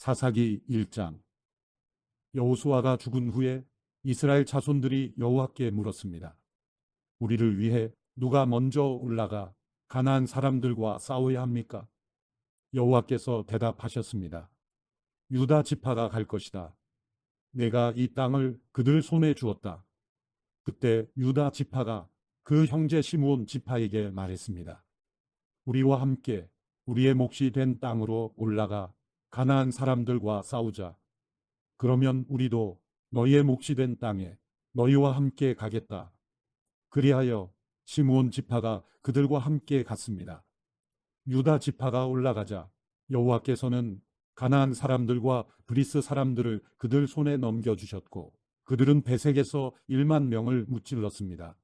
사사기 1장. 여호수아가 죽은 후에 이스라엘 자손들이 여호와께 물었습니다. 우리를 위해 누가 먼저 올라가 가나안 사람들과 싸워야 합니까? 여호와께서 대답하셨습니다. 유다 지파가 갈 것이다. 내가 이 땅을 그들 손에 주었다. 그때 유다 지파가 그 형제 시므온 지파에게 말했습니다. 우리와 함께 우리의 몫이 된 땅으로 올라가 가나안 사람들과 싸우자. 그러면 우리도 너희의 몫이 된 땅에 너희와 함께 가겠다. 그리하여 시므온 지파가 그들과 함께 갔습니다. 유다 지파가 올라가자 여호와께서는 가나안 사람들과 브리스 사람들을 그들 손에 넘겨주셨고 그들은 베색에서 1만 명을 무찔렀습니다.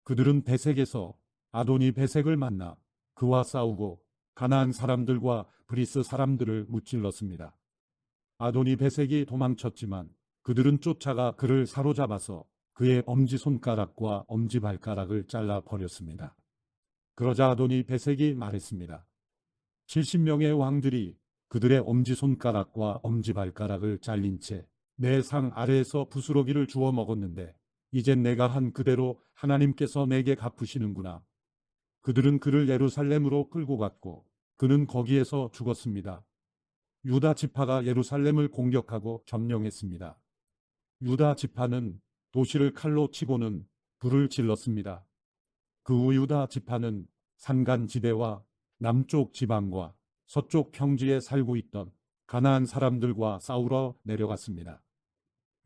그들은 베색에서 아도니 베색을 만나 그와 싸우고 가나안 사람들과 브리스 사람들을 무찔렀습니다. 아도니 베색이 도망쳤지만 그들은 쫓아가 그를 사로잡아서 그의 엄지손가락과 엄지발가락을 잘라 버렸습니다. 그러자 아도니 베색이 말했습니다. 70명의 왕들이 그들의 엄지손가락과 엄지발가락을 잘린 채 내 상 아래에서 부스러기를 주워 먹었는데 이젠 내가 한 그대로 하나님께서 내게 갚으시는구나. 그들은 그를 예루살렘으로 끌고 갔고 그는 거기에서 죽었습니다. 유다 지파가 예루살렘을 공격하고 점령했습니다. 유다 지파는 도시를 칼로 치고는 불을 질렀습니다. 그 후 유다 지파는 산간지대와 남쪽 지방과 서쪽 평지에 살고 있던 가나안 사람들과 싸우러 내려갔습니다.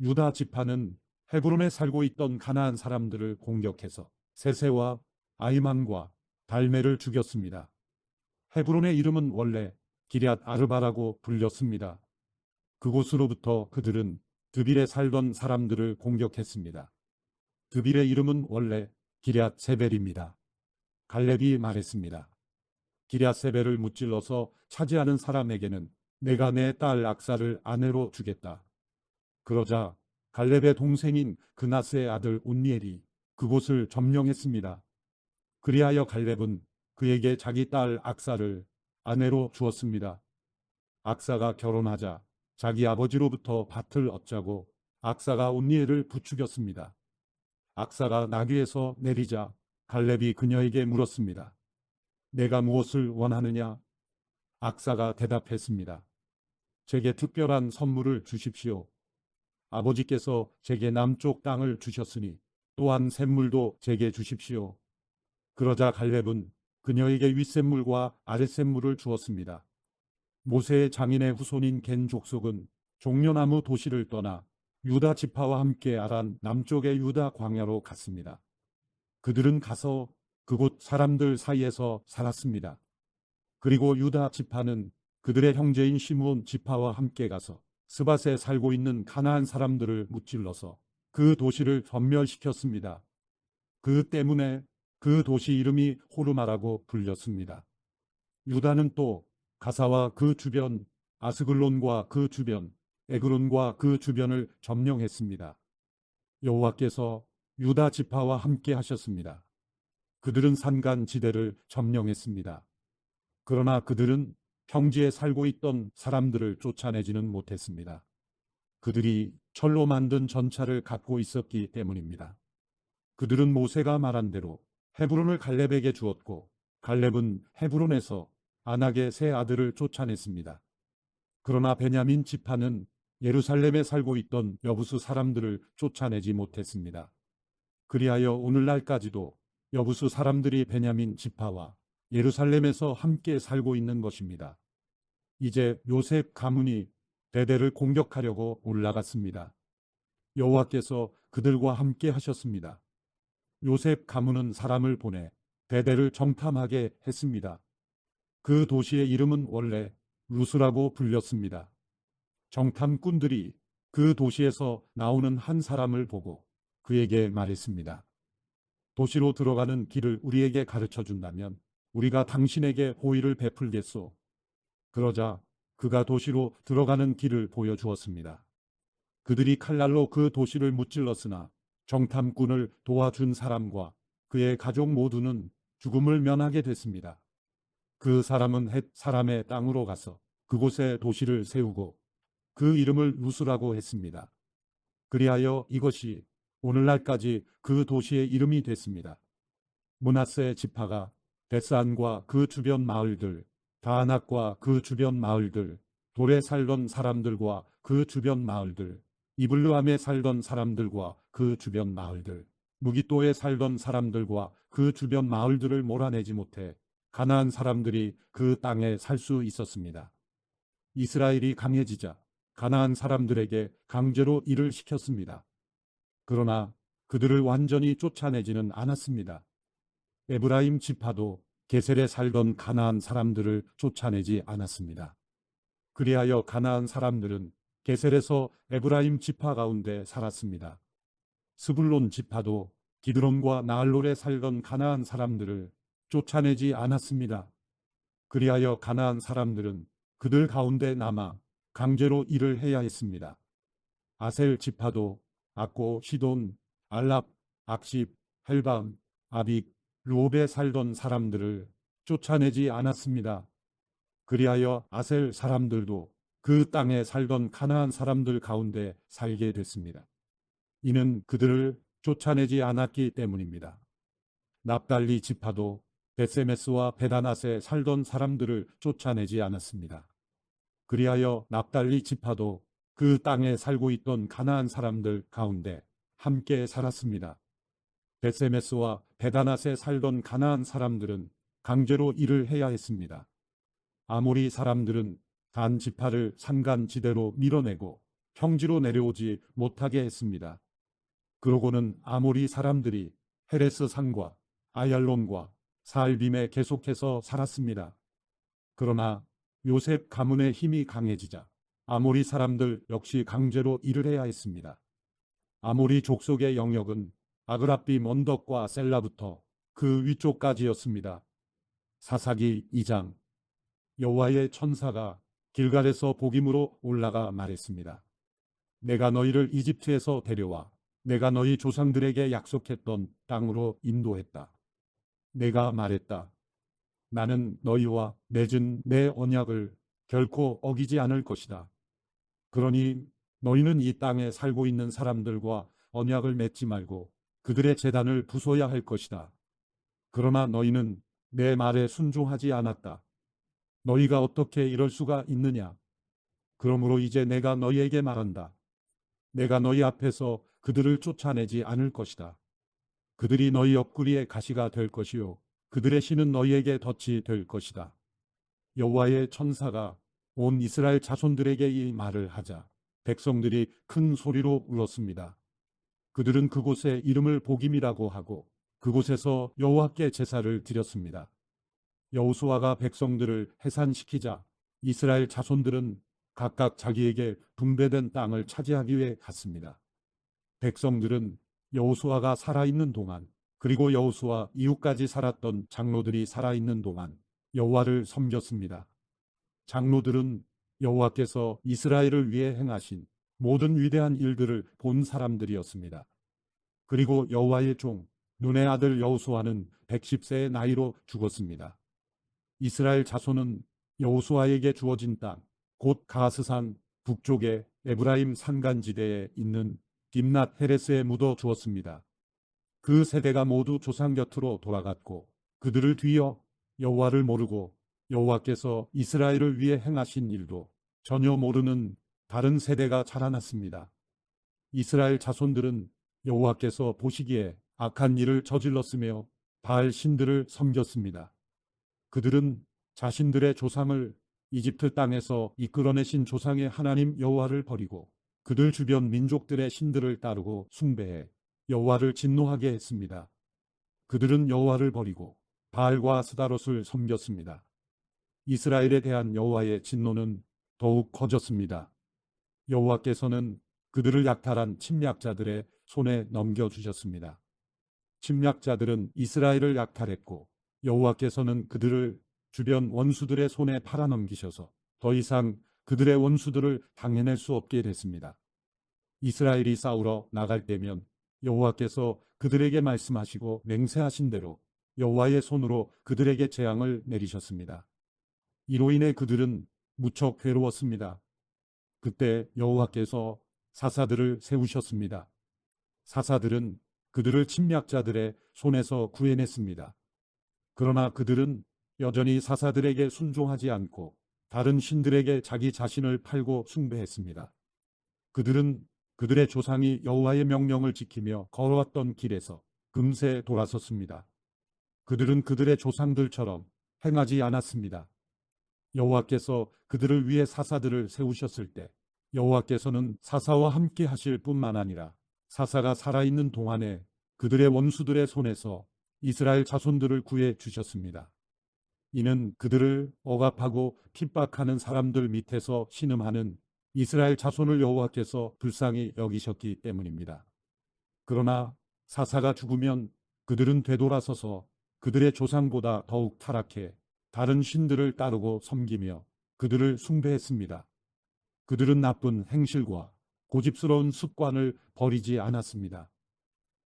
유다 지파는 헤브론에 살고 있던 가나안 사람들을 공격해서 세세와 아이만과 달메를 죽였습니다. 헤브론의 이름은 원래 기럇 아르바라고 불렸습니다. 그곳으로부터 그들은 드빌에 살던 사람들을 공격했습니다. 드빌의 이름은 원래 기럇 세벨입니다. 갈렙이 말했습니다. 기럇 세벨을 무찔러서 차지하는 사람에게는 내가 내 딸 악사를 아내로 주겠다. 그러자 갈렙의 동생인 그나스의 아들 온니엘이 그곳을 점령했습니다. 그리하여 갈렙은 그에게 자기 딸 악사를 아내로 주었습니다. 악사가 결혼하자 자기 아버지로부터 밭을 얻자고 악사가 온니엘을 부추겼습니다. 악사가 나귀에서 내리자 갈렙이 그녀에게 물었습니다. 내가 무엇을 원하느냐? 악사가 대답했습니다. 제게 특별한 선물을 주십시오. 아버지께서 제게 남쪽 땅을 주셨으니 또한 샘물도 제게 주십시오. 그러자 갈렙은 그녀에게 윗샘물과 아랫샘물을 주었습니다. 모세의 장인의 후손인 겐 족속은 종려나무 도시를 떠나 유다 지파와 함께 아란 남쪽의 유다 광야로 갔습니다. 그들은 가서 그곳 사람들 사이에서 살았습니다. 그리고 유다 지파는 그들의 형제인 시므온 지파와 함께 가서 스밧에 살고 있는 가나안 사람들을 무찔러서 그 도시를 전멸시켰습니다. 그 때문에 그 도시 이름이 호르마라고 불렸습니다. 유다는 또 가사와 그 주변, 아스글론과 그 주변, 에그론과 그 주변을 점령했습니다. 여호와께서 유다 지파와 함께 하셨습니다. 그들은 산간 지대를 점령했습니다. 그러나 그들은 평지에 살고 있던 사람들을 쫓아내지는 못했습니다. 그들이 철로 만든 전차를 갖고 있었기 때문입니다. 그들은 모세가 말한 대로 헤브론을 갈렙에게 주었고 갈렙은 헤브론에서 아낙의 세 아들을 쫓아냈습니다. 그러나 베냐민 지파는 예루살렘에 살고 있던 여부수 사람들을 쫓아내지 못했습니다. 그리하여 오늘날까지도 여부수 사람들이 베냐민 지파와 예루살렘에서 함께 살고 있는 것입니다. 이제 요셉 가문이 베델을 공격하려고 올라갔습니다. 여호와께서 그들과 함께 하셨습니다. 요셉 가문은 사람을 보내 베델을 정탐하게 했습니다. 그 도시의 이름은 원래 루스라고 불렸습니다. 정탐꾼들이 그 도시에서 나오는 한 사람을 보고 그에게 말했습니다. 도시로 들어가는 길을 우리에게 가르쳐 준다면 우리가 당신에게 호의를 베풀겠소. 그러자 그가 도시로 들어가는 길을 보여주었습니다. 그들이 칼날로 그 도시를 무찔렀으나 정탐꾼을 도와준 사람과 그의 가족 모두는 죽음을 면하게 됐습니다. 그 사람은 헷 사람의 땅으로 가서 그곳에 도시를 세우고 그 이름을 루스라고 했습니다. 그리하여 이것이 오늘날까지 그 도시의 이름이 됐습니다. 므낫세 지파가 벳산과 그 주변 마을들, 다낙과 그 주변 마을들, 돌에 살던 사람들과 그 주변 마을들, 이블르함에 살던 사람들과 그 주변 마을들, 무기또에 살던 사람들과 그 주변 마을들을 몰아내지 못해 가나안 사람들이 그 땅에 살 수 있었습니다. 이스라엘이 강해지자 가나안 사람들에게 강제로 일을 시켰습니다. 그러나 그들을 완전히 쫓아내지는 않았습니다. 에브라임 지파도 게셀에 살던 가나안 사람들을 쫓아내지 않았습니다. 그리하여 가나안 사람들은 게셀에서 에브라임 지파 가운데 살았습니다. 스불론 지파도 기드론과 나알롤에 살던 가나안 사람들을 쫓아내지 않았습니다. 그리하여 가나안 사람들은 그들 가운데 남아 강제로 일을 해야 했습니다. 아셀 지파도 악고, 시돈, 알랍, 악십, 헬밤, 아빅, 르홉에 살던 사람들을 쫓아내지 않았습니다. 그리하여 아셀 사람들도 그 땅에 살던 가나안 사람들 가운데 살게 됐습니다. 이는 그들을 쫓아내지 않았기 때문입니다. 납달리 지파도 벳세메스와 베다낫에 살던 사람들을 쫓아내지 않았습니다. 그리하여 납달리 지파도 그 땅에 살고 있던 가나안 사람들 가운데 함께 살았습니다. 벳세메스와 베다낫에 살던 가나안 사람들은 강제로 일을 해야 했습니다. 아모리 사람들은 단 지파를 산간지대로 밀어내고 평지로 내려오지 못하게 했습니다. 그러고는 아모리 사람들이 헤레스 산과 아얄론과 사알빔에 계속해서 살았습니다. 그러나 요셉 가문의 힘이 강해지자 아모리 사람들 역시 강제로 일을 해야 했습니다. 아모리 족속의 영역은 아그라빔 언덕과 셀라부터 그 위쪽까지였습니다. 사사기 2장. 여호와의 천사가 길갈에서 복임으로 올라가 말했습니다. 내가 너희를 이집트에서 데려와 내가 너희 조상들에게 약속했던 땅으로 인도했다. 내가 말했다. 나는 너희와 맺은 내 언약을 결코 어기지 않을 것이다. 그러니 너희는 이 땅에 살고 있는 사람들과 언약을 맺지 말고 그들의 제단을 부숴야 할 것이다. 그러나 너희는 내 말에 순종하지 않았다. 너희가 어떻게 이럴 수가 있느냐? 그러므로 이제 내가 너희에게 말한다. 내가 너희 앞에서 그들을 쫓아내지 않을 것이다. 그들이 너희 옆구리에 가시가 될 것이요 그들의 신은 너희에게 덫이 될 것이다. 여호와의 천사가 온 이스라엘 자손들에게 이 말을 하자 백성들이 큰 소리로 울었습니다. 그들은 그곳에 이름을 복임이라고 하고 그곳에서 여호와께 제사를 드렸습니다. 여호수아가 백성들을 해산시키자 이스라엘 자손들은 각각 자기에게 분배된 땅을 차지하기 위해 갔습니다. 백성들은 여호수아가 살아있는 동안 그리고 여호수아 이후까지 살았던 장로들이 살아있는 동안 여호와를 섬겼습니다. 장로들은 여호와께서 이스라엘을 위해 행하신 모든 위대한 일들을 본 사람들이었습니다. 그리고 여호와의 종 눈의 아들 여호수아는 110세의 나이로 죽었습니다. 이스라엘 자손은 여호수아에게 주어진 땅, 곧 가스산 북쪽의 에브라임 산간지대에 있는 딥낫 헤레스에 묻어 주었습니다. 그 세대가 모두 조상 곁으로 돌아갔고 그들을 뒤이어 여호와를 모르고 여호와께서 이스라엘을 위해 행하신 일도 전혀 모르는 다른 세대가 자라났습니다. 이스라엘 자손들은 여호와께서 보시기에 악한 일을 저질렀으며 바알 신들을 섬겼습니다. 그들은 자신들의 조상을 이집트 땅에서 이끌어내신 조상의 하나님 여호와를 버리고 그들 주변 민족들의 신들을 따르고 숭배해 여호와를 진노하게 했습니다. 그들은 여호와를 버리고 바알과 스다롯을 섬겼습니다. 이스라엘에 대한 여호와의 진노는 더욱 커졌습니다. 여호와께서는 그들을 약탈한 침략자들의 손에 넘겨주셨습니다. 침략자들은 이스라엘을 약탈했고 여호와께서는 그들을 주변 원수들의 손에 팔아넘기셔서 더 이상 그들의 원수들을 당해낼 수 없게 됐습니다. 이스라엘이 싸우러 나갈 때면 여호와께서 그들에게 말씀하시고 맹세하신 대로 여호와의 손으로 그들에게 재앙을 내리셨습니다. 이로 인해 그들은 무척 괴로웠습니다. 그때 여호와께서 사사들을 세우셨습니다. 사사들은 그들을 침략자들의 손에서 구해냈습니다. 그러나 그들은 여전히 사사들에게 순종하지 않고 다른 신들에게 자기 자신을 팔고 숭배했습니다. 그들은 그들의 조상이 여호와의 명령을 지키며 걸어왔던 길에서 금세 돌아섰습니다. 그들은 그들의 조상들처럼 행하지 않았습니다. 여호와께서 그들을 위해 사사들을 세우셨을 때 여호와께서는 사사와 함께 하실 뿐만 아니라 사사가 살아있는 동안에 그들의 원수들의 손에서 이스라엘 자손들을 구해 주셨습니다. 이는 그들을 억압하고 핍박하는 사람들 밑에서 신음하는 이스라엘 자손을 여호와께서 불쌍히 여기셨기 때문입니다. 그러나 사사가 죽으면 그들은 되돌아서서 그들의 조상보다 더욱 타락해 다른 신들을 따르고 섬기며 그들을 숭배했습니다. 그들은 나쁜 행실과 고집스러운 습관을 버리지 않았습니다.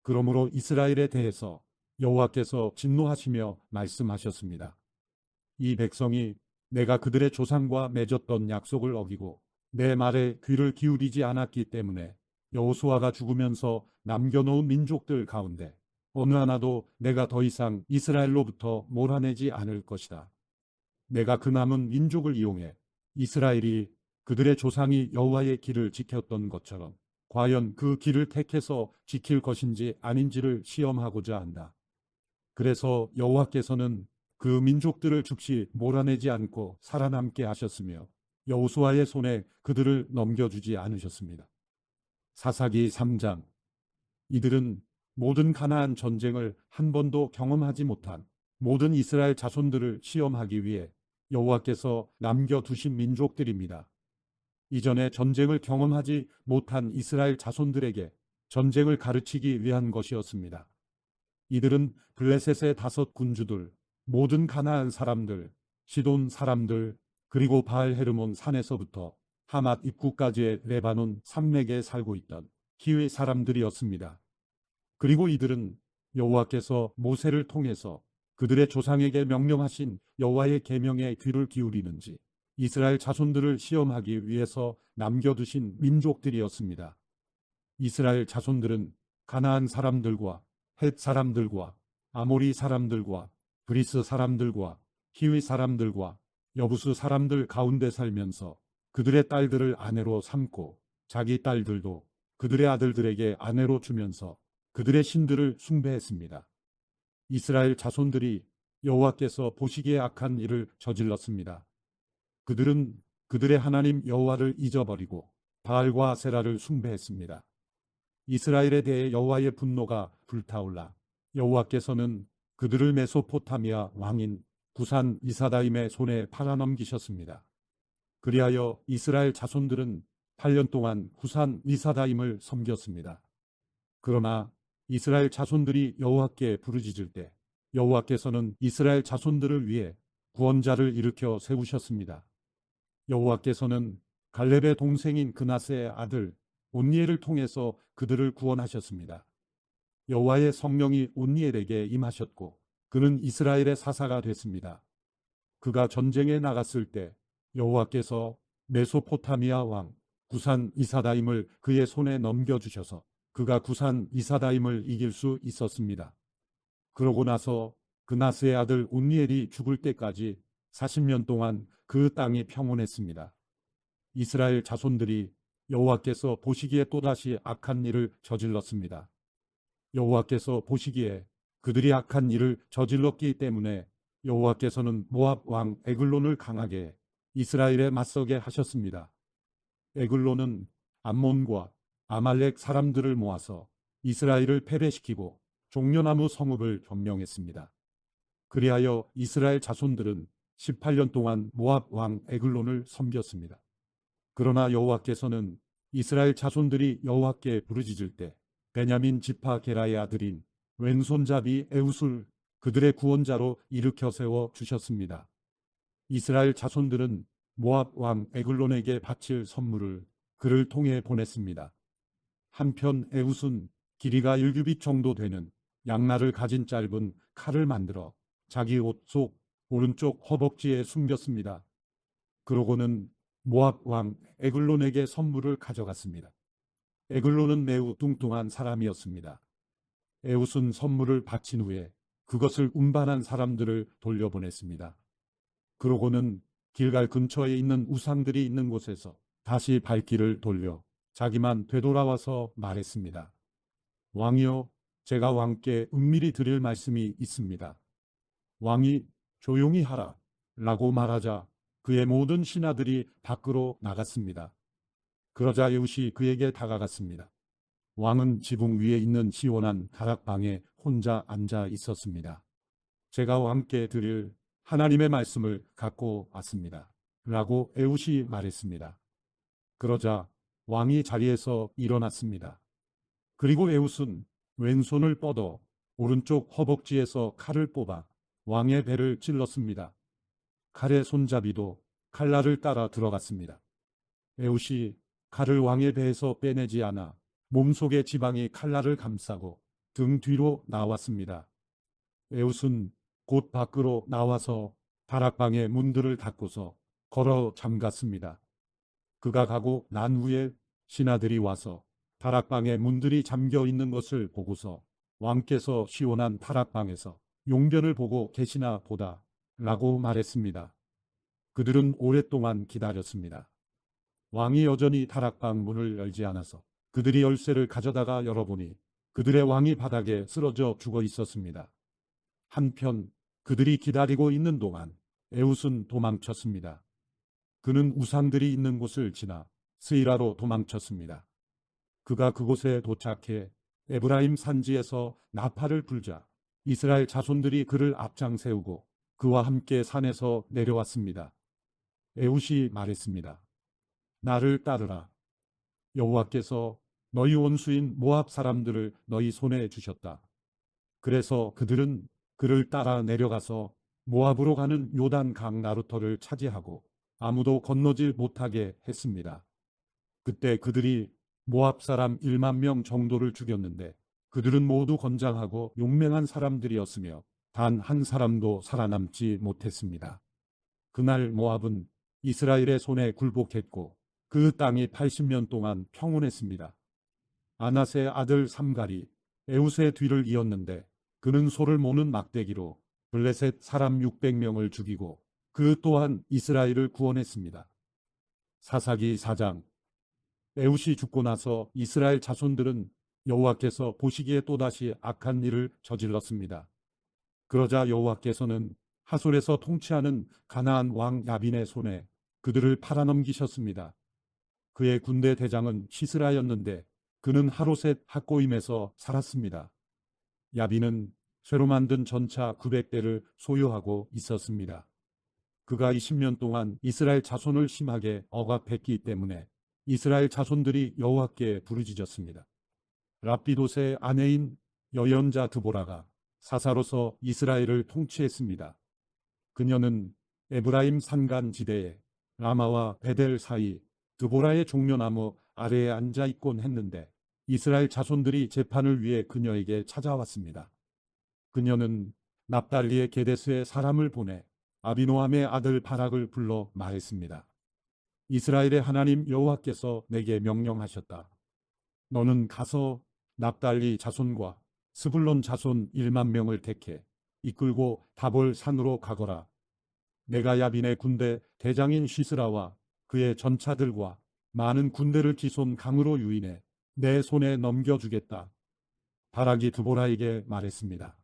그러므로 이스라엘에 대해서 여호와께서 진노하시며 말씀하셨습니다. 이 백성이 내가 그들의 조상과 맺었던 약속을 어기고 내 말에 귀를 기울이지 않았기 때문에 여호수아가 죽으면서 남겨놓은 민족들 가운데 어느 하나도 내가 더 이상 이스라엘로부터 몰아내지 않을 것이다. 내가 그 남은 민족을 이용해 이스라엘이 그들의 조상이 여호와의 길을 지켰던 것처럼 과연 그 길을 택해서 지킬 것인지 아닌지를 시험하고자 한다. 그래서 여호와께서는 그 민족들을 즉시 몰아내지 않고 살아남게 하셨으며 여호수아의 손에 그들을 넘겨주지 않으셨습니다. 사사기 3장. 이들은 모든 가나안 전쟁을 한 번도 경험하지 못한 모든 이스라엘 자손들을 시험하기 위해 여호와께서 남겨두신 민족들입니다. 이전에 전쟁을 경험하지 못한 이스라엘 자손들에게 전쟁을 가르치기 위한 것이었습니다. 이들은 블레셋의 5 군주들, 모든 가나안 사람들, 시돈 사람들, 그리고 바알 헤르몬 산에서부터 하맛 입구까지의 레바논 산맥에 살고 있던 히위 사람들이었습니다. 그리고 이들은 여호와께서 모세를 통해서 그들의 조상에게 명령하신 여호와의 계명에 귀를 기울이는지 이스라엘 자손들을 시험하기 위해서 남겨두신 민족들이었습니다. 이스라엘 자손들은 가나안 사람들과 헷 사람들과 아모리 사람들과 브리스 사람들과 히위 사람들과 여부수 사람들 가운데 살면서 그들의 딸들을 아내로 삼고 자기 딸들도 그들의 아들들에게 아내로 주면서 그들의 신들을 숭배했습니다. 이스라엘 자손들이 여호와께서 보시기에 악한 일을 저질렀습니다. 그들은 그들의 하나님 여호와를 잊어버리고 바알과 아세라를 숭배했습니다. 이스라엘에 대해 여호와의 분노가 불타올라 여호와께서는 그들을 메소포타미아 왕인 구산 이사다임의 손에 팔아넘기셨습니다. 그리하여 이스라엘 자손들은 8년 동안 구산 이사다임을 섬겼습니다. 그러나 이스라엘 자손들이 여호와께 부르짖을 때 여호와께서는 이스라엘 자손들을 위해 구원자를 일으켜 세우셨습니다. 여호와께서는 갈렙의 동생인 그나스의 아들 온니엘을 통해서 그들을 구원하셨습니다. 여호와의 성령이 온니엘에게 임하셨고 그는 이스라엘의 사사가 됐습니다. 그가 전쟁에 나갔을 때 여호와께서 메소포타미아 왕 구산 이사다임을 그의 손에 넘겨주셔서 그가 구산 이사다임을 이길 수 있었습니다. 그러고 나서 그나스의 아들 온니엘이 죽을 때까지 40년 동안 그 땅이 평온했습니다. 이스라엘 자손들이 여호와께서 보시기에 또다시 악한 일을 저질렀습니다. 여호와께서 보시기에 그들이 악한 일을 저질렀기 때문에 여호와께서는 모압 왕 에글론을 강하게 이스라엘에 맞서게 하셨습니다. 에글론은 암몬과 아말렉 사람들을 모아서 이스라엘을 패배시키고 종려나무 성읍을 점령했습니다. 그리하여 이스라엘 자손들은 18년 동안 모압 왕 에글론을 섬겼습니다. 그러나 여호와께서는 이스라엘 자손들이 여호와께 부르짖을 때 베냐민 지파 게라의 아들인 왼손잡이 에우술 그들의 구원자로 일으켜 세워 주셨습니다. 이스라엘 자손들은 모압 왕 에글론에게 바칠 선물을 그를 통해 보냈습니다. 한편 에웃은 길이가 1규빗 정도 되는 양날을 가진 짧은 칼을 만들어 자기 옷 속 오른쪽 허벅지에 숨겼습니다. 그러고는 모압 왕 에글론에게 선물을 가져갔습니다. 에글론은 매우 뚱뚱한 사람이었습니다. 에웃은 선물을 바친 후에 그것을 운반한 사람들을 돌려보냈습니다. 그러고는 길갈 근처에 있는 우상들이 있는 곳에서 다시 발길을 돌려 자기만 되돌아와서 말했습니다. 왕이여, 제가 왕께 은밀히 드릴 말씀이 있습니다. 왕이 조용히 하라 라고 말하자 그의 모든 신하들이 밖으로 나갔습니다. 그러자 에웃이 그에게 다가갔습니다. 왕은 지붕 위에 있는 시원한 다락방에 혼자 앉아 있었습니다. 제가 왕께 드릴 하나님의 말씀을 갖고 왔습니다. 라고 에웃이 말했습니다. 그러자 왕이 자리에서 일어났습니다. 그리고 에웃은 왼손을 뻗어 오른쪽 허벅지에서 칼을 뽑아 왕의 배를 찔렀습니다. 칼의 손잡이도 칼날을 따라 들어갔습니다. 에웃이 칼을 왕의 배에서 빼내지 않아 몸속의 지방이 칼날을 감싸고 등 뒤로 나왔습니다. 에웃은 곧 밖으로 나와서 다락방의 문들을 닫고서 걸어 잠갔습니다. 그가 가고 난 후에 신하들이 와서 다락방의 문들이 잠겨 있는 것을 보고서 왕께서 시원한 다락방에서 용변을 보고 계시나 보다 라고 말했습니다. 그들은 오랫동안 기다렸습니다. 왕이 여전히 다락방 문을 열지 않아서 그들이 열쇠를 가져다가 열어보니 그들의 왕이 바닥에 쓰러져 죽어 있었습니다. 한편 그들이 기다리고 있는 동안 에웃은 도망쳤습니다. 그는 우상들이 있는 곳을 지나 스이라로 도망쳤습니다. 그가 그곳에 도착해 에브라임 산지에서 나팔을 불자 이스라엘 자손들이 그를 앞장 세우고 그와 함께 산에서 내려왔습니다. 에웃이 말했습니다. 나를 따르라. 여호와께서 너희 원수인 모압 사람들을 너희 손에 주셨다. 그래서 그들은 그를 따라 내려가서 모압으로 가는 요단 강 나루터를 차지하고 아무도 건너질 못하게 했습니다. 그때 그들이 모압 사람 1만 명 정도를 죽였는데 그들은 모두 건장하고 용맹한 사람들이었으며 단 한 사람도 살아남지 못했습니다. 그날 모압은 이스라엘의 손에 굴복했고 그 땅이 80년 동안 평온했습니다. 아낫의 아들 삼갈이 에웃의 뒤를 이었는데 그는 소를 모는 막대기로 블레셋 사람 600명을 죽이고 그 또한 이스라엘을 구원했습니다. 사사기 4장. 에웃이 죽고 나서 이스라엘 자손들은 여호와께서 보시기에 또다시 악한 일을 저질렀습니다. 그러자 여호와께서는 하솔에서 통치하는 가나안 왕 야빈의 손에 그들을 팔아넘기셨습니다. 그의 군대 대장은 시스라였는데 그는 하로셋 학고임에서 살았습니다. 야빈은 쇠로 만든 전차 900대를 소유하고 있었습니다. 그가 20년 동안 이스라엘 자손을 심하게 억압했기 때문에 이스라엘 자손들이 여호와께 부르짖었습니다. 랍비도스의 아내인 여연자 드보라가 사사로서 이스라엘을 통치했습니다. 그녀는 에브라임 산간 지대에 라마와 베델 사이 드보라의 종려나무 아래에 앉아 있곤 했는데 이스라엘 자손들이 재판을 위해 그녀에게 찾아왔습니다. 그녀는 납달리의 게데스에 사람을 보내 아비노함의 아들 바락을 불러 말했습니다. 이스라엘의 하나님 여호와께서 내게 명령하셨다. 너는 가서 납달리 자손과 스불론 자손 1만 명을 택해 이끌고 다볼 산으로 가거라. 내가 야빈의 군대 대장인 시스라와 그의 전차들과 많은 군대를 지손 강으로 유인해 내 손에 넘겨주겠다. 바락이 드보라에게 말했습니다.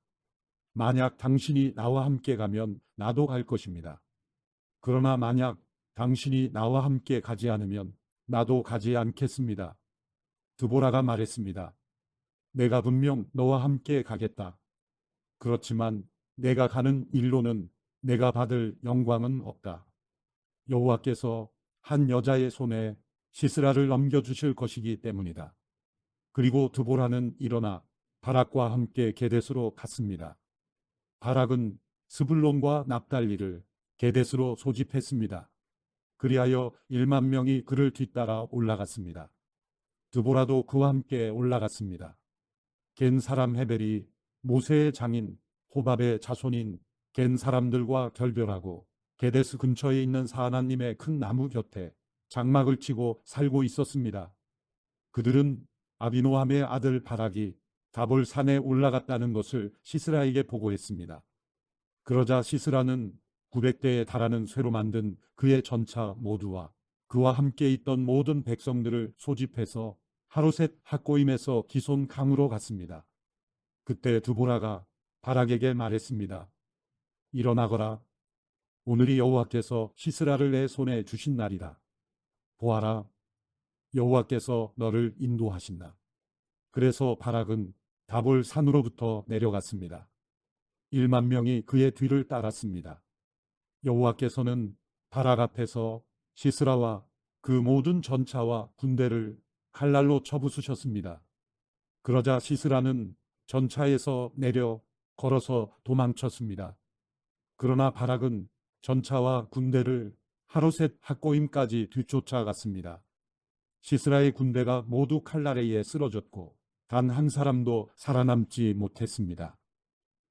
만약 당신이 나와 함께 가면 나도 갈 것입니다. 그러나 만약 당신이 나와 함께 가지 않으면 나도 가지 않겠습니다. 드보라가 말했습니다. 내가 분명 너와 함께 가겠다. 그렇지만 내가 가는 일로는 내가 받을 영광은 없다. 여호와께서 한 여자의 손에 시스라를 넘겨주실 것이기 때문이다. 그리고 드보라는 일어나 바락과 함께 게데스로 갔습니다. 바락은 스불론과 납달리를 게데스로 소집했습니다. 그리하여 1만 명이 그를 뒤따라 올라갔습니다. 드보라도 그와 함께 올라갔습니다. 겐 사람 헤벨이 모세의 장인 호밥의 자손인 겐 사람들과 결별하고 게데스 근처에 있는 사하나님의 큰 나무 곁에 장막을 치고 살고 있었습니다. 그들은 아비노함의 아들 바락이 다볼 산에 올라갔다는 것을 시스라에게 보고했습니다. 그러자 시스라는 900대에 달하는 쇠로 만든 그의 전차 모두와 그와 함께 있던 모든 백성들을 소집해서 하루셋 학고임에서 기손 강으로 갔습니다. 그때 드보라가 바락에게 말했습니다. 일어나거라. 오늘이 여호와께서 시스라를 내 손에 주신 날이다. 보아라. 여호와께서 너를 인도하신다. 그래서 바락은 다볼 산으로부터 내려갔습니다. 1만 명이 그의 뒤를 따랐습니다. 여호와께서는 바락 앞에서 시스라와 그 모든 전차와 군대를 칼날로 쳐부수셨습니다. 그러자 시스라는 전차에서 내려 걸어서 도망쳤습니다. 그러나 바락은 전차와 군대를 하루셋 학고임까지 뒤쫓아갔습니다. 시스라의 군대가 모두 칼날에 의해 쓰러졌고 단 한 사람도 살아남지 못했습니다.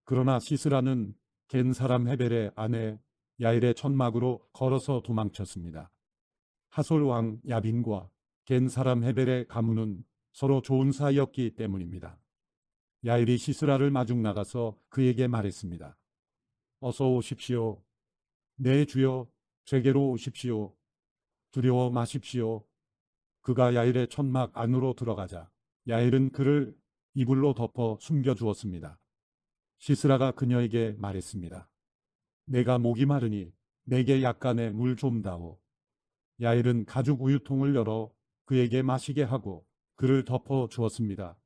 그러나 시스라는 겐 사람 헤벨의 아내 야일의 천막으로 걸어서 도망쳤습니다. 하솔 왕 야빈과 겐 사람 헤벨의 가문은 서로 좋은 사이였기 때문입니다. 야일이 시스라를 마중 나가서 그에게 말했습니다. 어서 오십시오. 내 주여, 제게로 오십시오. 두려워 마십시오. 그가 야일의 천막 안으로 들어가자 야일은 그를 이불로 덮어 숨겨주었습니다. 시스라가 그녀에게 말했습니다. 내가 목이 마르니 내게 약간의 물 좀 다오. 야일은 가죽 우유통을 열어 그에게 마시게 하고 그를 덮어 주었습니다.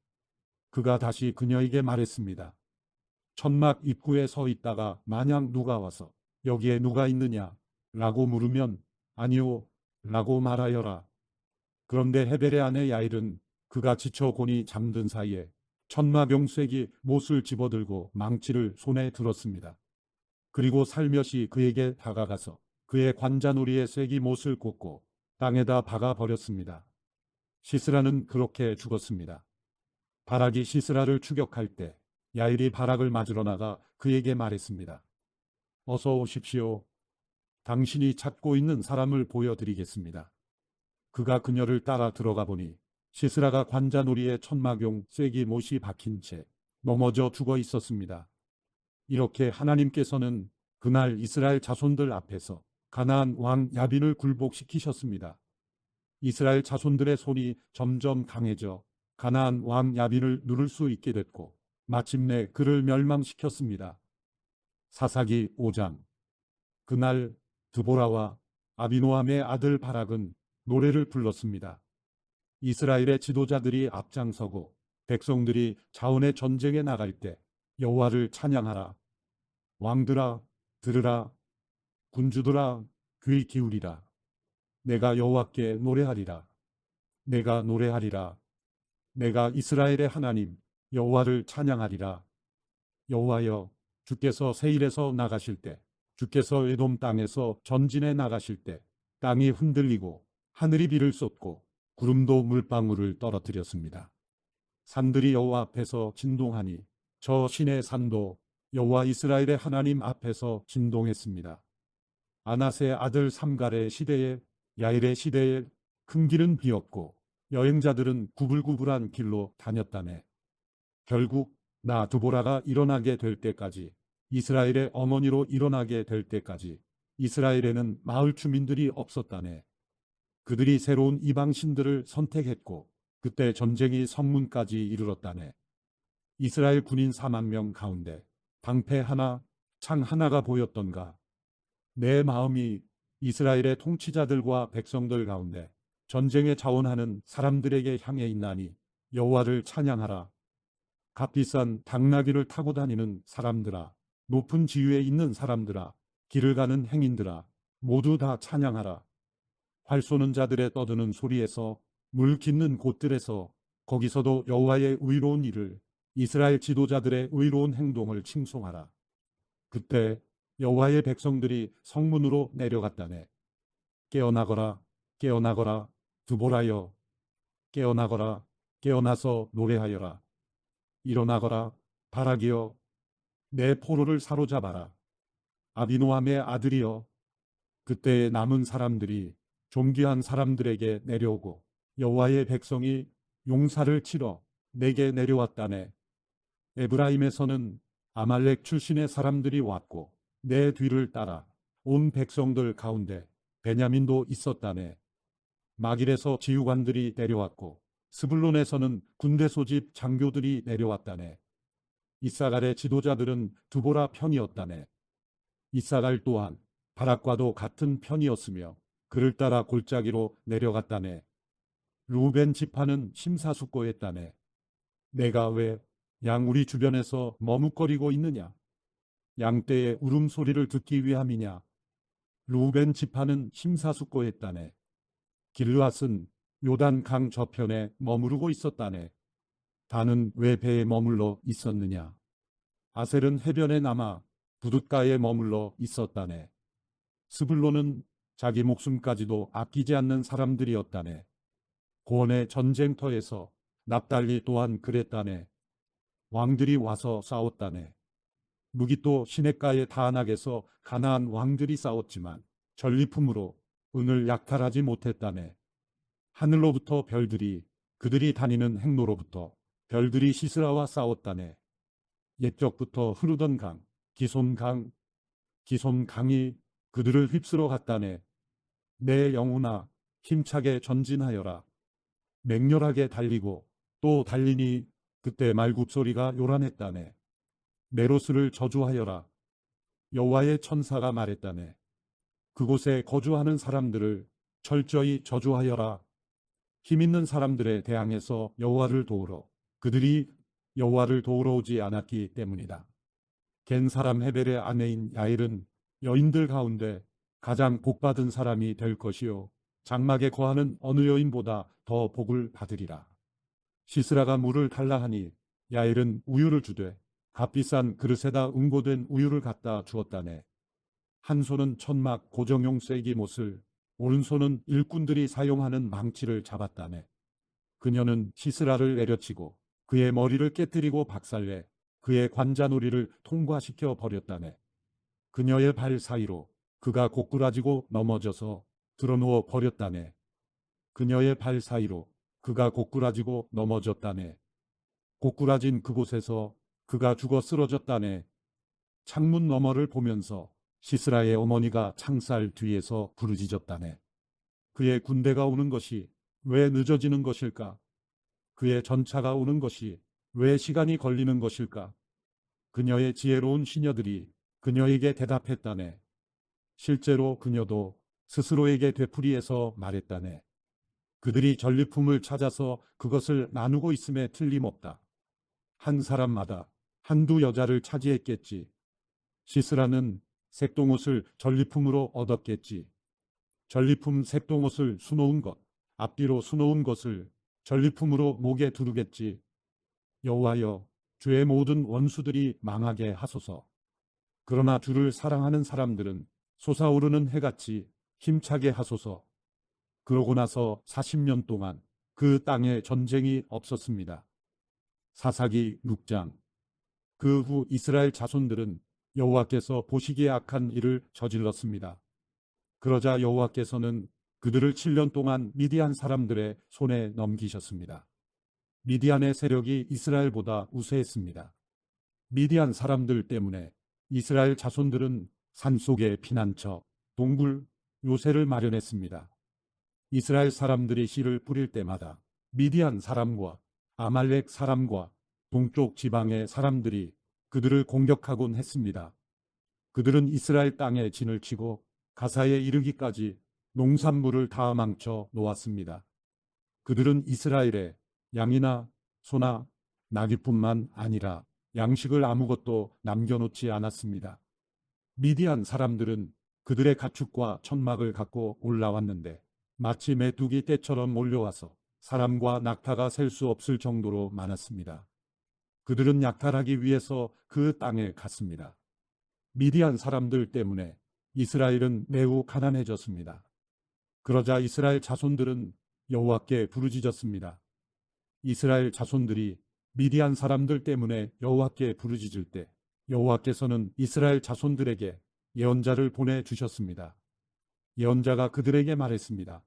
그가 다시 그녀에게 말했습니다. 천막 입구에 서 있다가 만약 누가 와서 여기에 누가 있느냐 라고 물으면 아니오 라고 말하여라. 그런데 헤벨의 아내 야일은 그가 지쳐 곤히 잠든 사이에 천마병쇠기 못을 집어들고 망치를 손에 들었습니다. 그리고 살며시 그에게 다가가서 그의 관자놀이에 쐐기 못을 꽂고 땅에다 박아 버렸습니다. 시스라는 그렇게 죽었습니다. 바락이 시스라를 추격할 때 야일이 바락을 맞으러 나가 그에게 말했습니다. 어서 오십시오. 당신이 찾고 있는 사람을 보여드리겠습니다. 그가 그녀를 따라 들어가 보니 시스라가 관자놀이에 천막용 쐐기 못이 박힌 채 넘어져 죽어 있었습니다. 이렇게 하나님께서는 그날 이스라엘 자손들 앞에서 가나안 왕 야빈을 굴복시키셨습니다. 이스라엘 자손들의 손이 점점 강해져 가나안 왕 야빈을 누를 수 있게 됐고 마침내 그를 멸망시켰습니다. 사사기 5장. 그날 드보라와 아비노함의 아들 바락은 노래를 불렀습니다. 이스라엘의 지도자들이 앞장서고 백성들이 자원의 전쟁에 나갈 때 여호와를 찬양하라. 왕들아 들으라. 군주들아 귀 기울이라. 내가 여호와께 노래하리라. 내가 노래하리라. 내가 이스라엘의 하나님 여호와를 찬양하리라. 여호와여, 주께서 세일에서 나가실 때, 주께서 에돔 땅에서 전진해 나가실 때 땅이 흔들리고 하늘이 비를 쏟고 구름도 물방울을 떨어뜨렸습니다. 산들이 여호와 앞에서 진동하니 저 신의 산도 여호와 이스라엘의 하나님 앞에서 진동했습니다. 아낫의 아들 삼갈의 시대에 야일의 시대에 큰 길은 비었고 여행자들은 구불구불한 길로 다녔다네. 결국 나 드보라가 일어나게 될 때까지, 이스라엘의 어머니로 일어나게 될 때까지 이스라엘에는 마을 주민들이 없었다네. 그들이 새로운 이방신들을 선택했고 그때 전쟁이 성문까지 이르렀다네. 이스라엘 군인 4만 명 가운데 방패 하나, 창 하나가 보였던가. 내 마음이 이스라엘의 통치자들과 백성들 가운데 전쟁에 자원하는 사람들에게 향해 있나니 여호와를 찬양하라. 값비싼 당나귀를 타고 다니는 사람들아, 높은 지위에 있는 사람들아, 길을 가는 행인들아, 모두 다 찬양하라. 활 쏘는 자들의 떠드는 소리에서, 물 깃는 곳들에서, 거기서도 여호와의 의로운 일을, 이스라엘 지도자들의 의로운 행동을 칭송하라. 그때 여호와의 백성들이 성문으로 내려갔다네. 깨어나거라, 깨어나거라, 드보라여. 깨어나거라, 깨어나서 노래하여라. 일어나거라, 바락이여. 내 포로를 사로잡아라. 아비노함의 아들이여, 그때 남은 사람들이 존귀한 사람들에게 내려오고 여호와의 백성이 용사를 치러 내게 내려왔다네. 에브라임에서는 아말렉 출신의 사람들이 왔고 내 뒤를 따라 온 백성들 가운데 베냐민도 있었다네. 마길에서 지휘관들이 내려왔고 스불론에서는 군대 소집 장교들이 내려왔다네. 이사갈의 지도자들은 두보라 편이었다네. 이사갈 또한 바락과도 같은 편이었으며 그를 따라 골짜기로 내려갔다네. 루벤 지파는 심사숙고했다네. 내가 왜 양 우리 주변에서 머뭇거리고 있느냐? 양떼의 울음소리를 듣기 위함이냐? 루벤 지파는 심사숙고했다네. 길르앗은 요단 강 저편에 머무르고 있었다네. 다는 왜 배에 머물러 있었느냐? 아셀은 해변에 남아 부둣가에 머물러 있었다네. 스불론은 자기 목숨까지도 아끼지 않는 사람들이었다네. 고원의 전쟁터에서 납달리 또한 그랬다네. 왕들이 와서 싸웠다네. 무기또 시냇가의 다낙에서 가나안 왕들이 싸웠지만 전리품으로 은을 약탈하지 못했다네. 하늘로부터 별들이 그들이 다니는 행로로부터 별들이 시스라와 싸웠다네. 옛적부터 흐르던 강, 기손강이 그들을 휩쓸어 갔다네. 내 영혼아 힘차게 전진하여라. 맹렬하게 달리고 또 달리니 그때 말굽소리가 요란했다네. 메로스를 저주하여라. 여호와의 천사가 말했다네. 그곳에 거주하는 사람들을 철저히 저주하여라. 힘있는 사람들의 대항에서 여호와를 도우러 그들이 여호와를 도우러 오지 않았기 때문이다. 겐 사람 헤벨의 아내인 야일은 여인들 가운데 가장 복받은 사람이 될 것이요 장막에 거하는 어느 여인보다 더 복을 받으리라. 시스라가 물을 달라 하니 야일은 우유를 주되 값비싼 그릇에다 응고된 우유를 갖다 주었다네. 한 손은 천막 고정용 쐐기못을, 오른손은 일꾼들이 사용하는 망치를 잡았다네. 그녀는 시스라를 내려치고 그의 머리를 깨뜨리고 박살내 그의 관자놀이를 통과시켜 버렸다네. 그녀의 발 사이로 그가 고꾸라지고 넘어져서 드러누워 버렸다네. 그녀의 발 사이로 그가 고꾸라지고 넘어졌다네. 고꾸라진 그곳에서 그가 죽어 쓰러졌다네. 창문 너머를 보면서 시스라의 어머니가 창살 뒤에서 부르짖었다네. 그의 군대가 오는 것이 왜 늦어지는 것일까? 그의 전차가 오는 것이 왜 시간이 걸리는 것일까? 그녀의 지혜로운 시녀들이 그녀에게 대답했다네. 실제로 그녀도 스스로에게 되풀이해서 말했다네. 그들이 전리품을 찾아서 그것을 나누고 있음에 틀림없다. 한 사람마다 한두 여자를 차지했겠지. 시스라는 색동옷을 전리품으로 얻었겠지. 전리품 색동옷을 수놓은 것, 앞뒤로 수놓은 것을 전리품으로 목에 두르겠지. 여호와여, 주의 모든 원수들이 망하게 하소서. 그러나 주를 사랑하는 사람들은 솟아오르는 해같이 힘차게 하소서. 그러고 나서 40년 동안 그 땅에 전쟁이 없었습니다. 사사기 6장. 그 후 이스라엘 자손들은 여호와께서 보시기에 악한 일을 저질렀습니다. 그러자 여호와께서는 그들을 7년 동안 미디안 사람들의 손에 넘기셨습니다. 미디안의 세력이 이스라엘보다 우세했습니다. 미디안 사람들 때문에 이스라엘 자손들은 산속의 피난처, 동굴, 요새를 마련했습니다. 이스라엘 사람들이 씨를 뿌릴 때마다 미디안 사람과 아말렉 사람과 동쪽 지방의 사람들이 그들을 공격하곤 했습니다. 그들은 이스라엘 땅에 진을 치고 가사에 이르기까지 농산물을 다 망쳐 놓았습니다. 그들은 이스라엘에 양이나 소나 나귀뿐만 아니라 양식을 아무것도 남겨놓지 않았습니다. 미디안 사람들은 그들의 가축과 천막을 갖고 올라왔는데 마치 메뚜기 떼처럼 몰려와서 사람과 낙타가 셀 수 없을 정도로 많았습니다. 그들은 약탈하기 위해서 그 땅에 갔습니다. 미디안 사람들 때문에 이스라엘은 매우 가난해졌습니다. 그러자 이스라엘 자손들은 여호와께 부르짖었습니다. 이스라엘 자손들이 미디안 사람들 때문에 여호와께 부르짖을 때 여호와께서는 이스라엘 자손들에게 예언자를 보내주셨습니다. 예언자가 그들에게 말했습니다.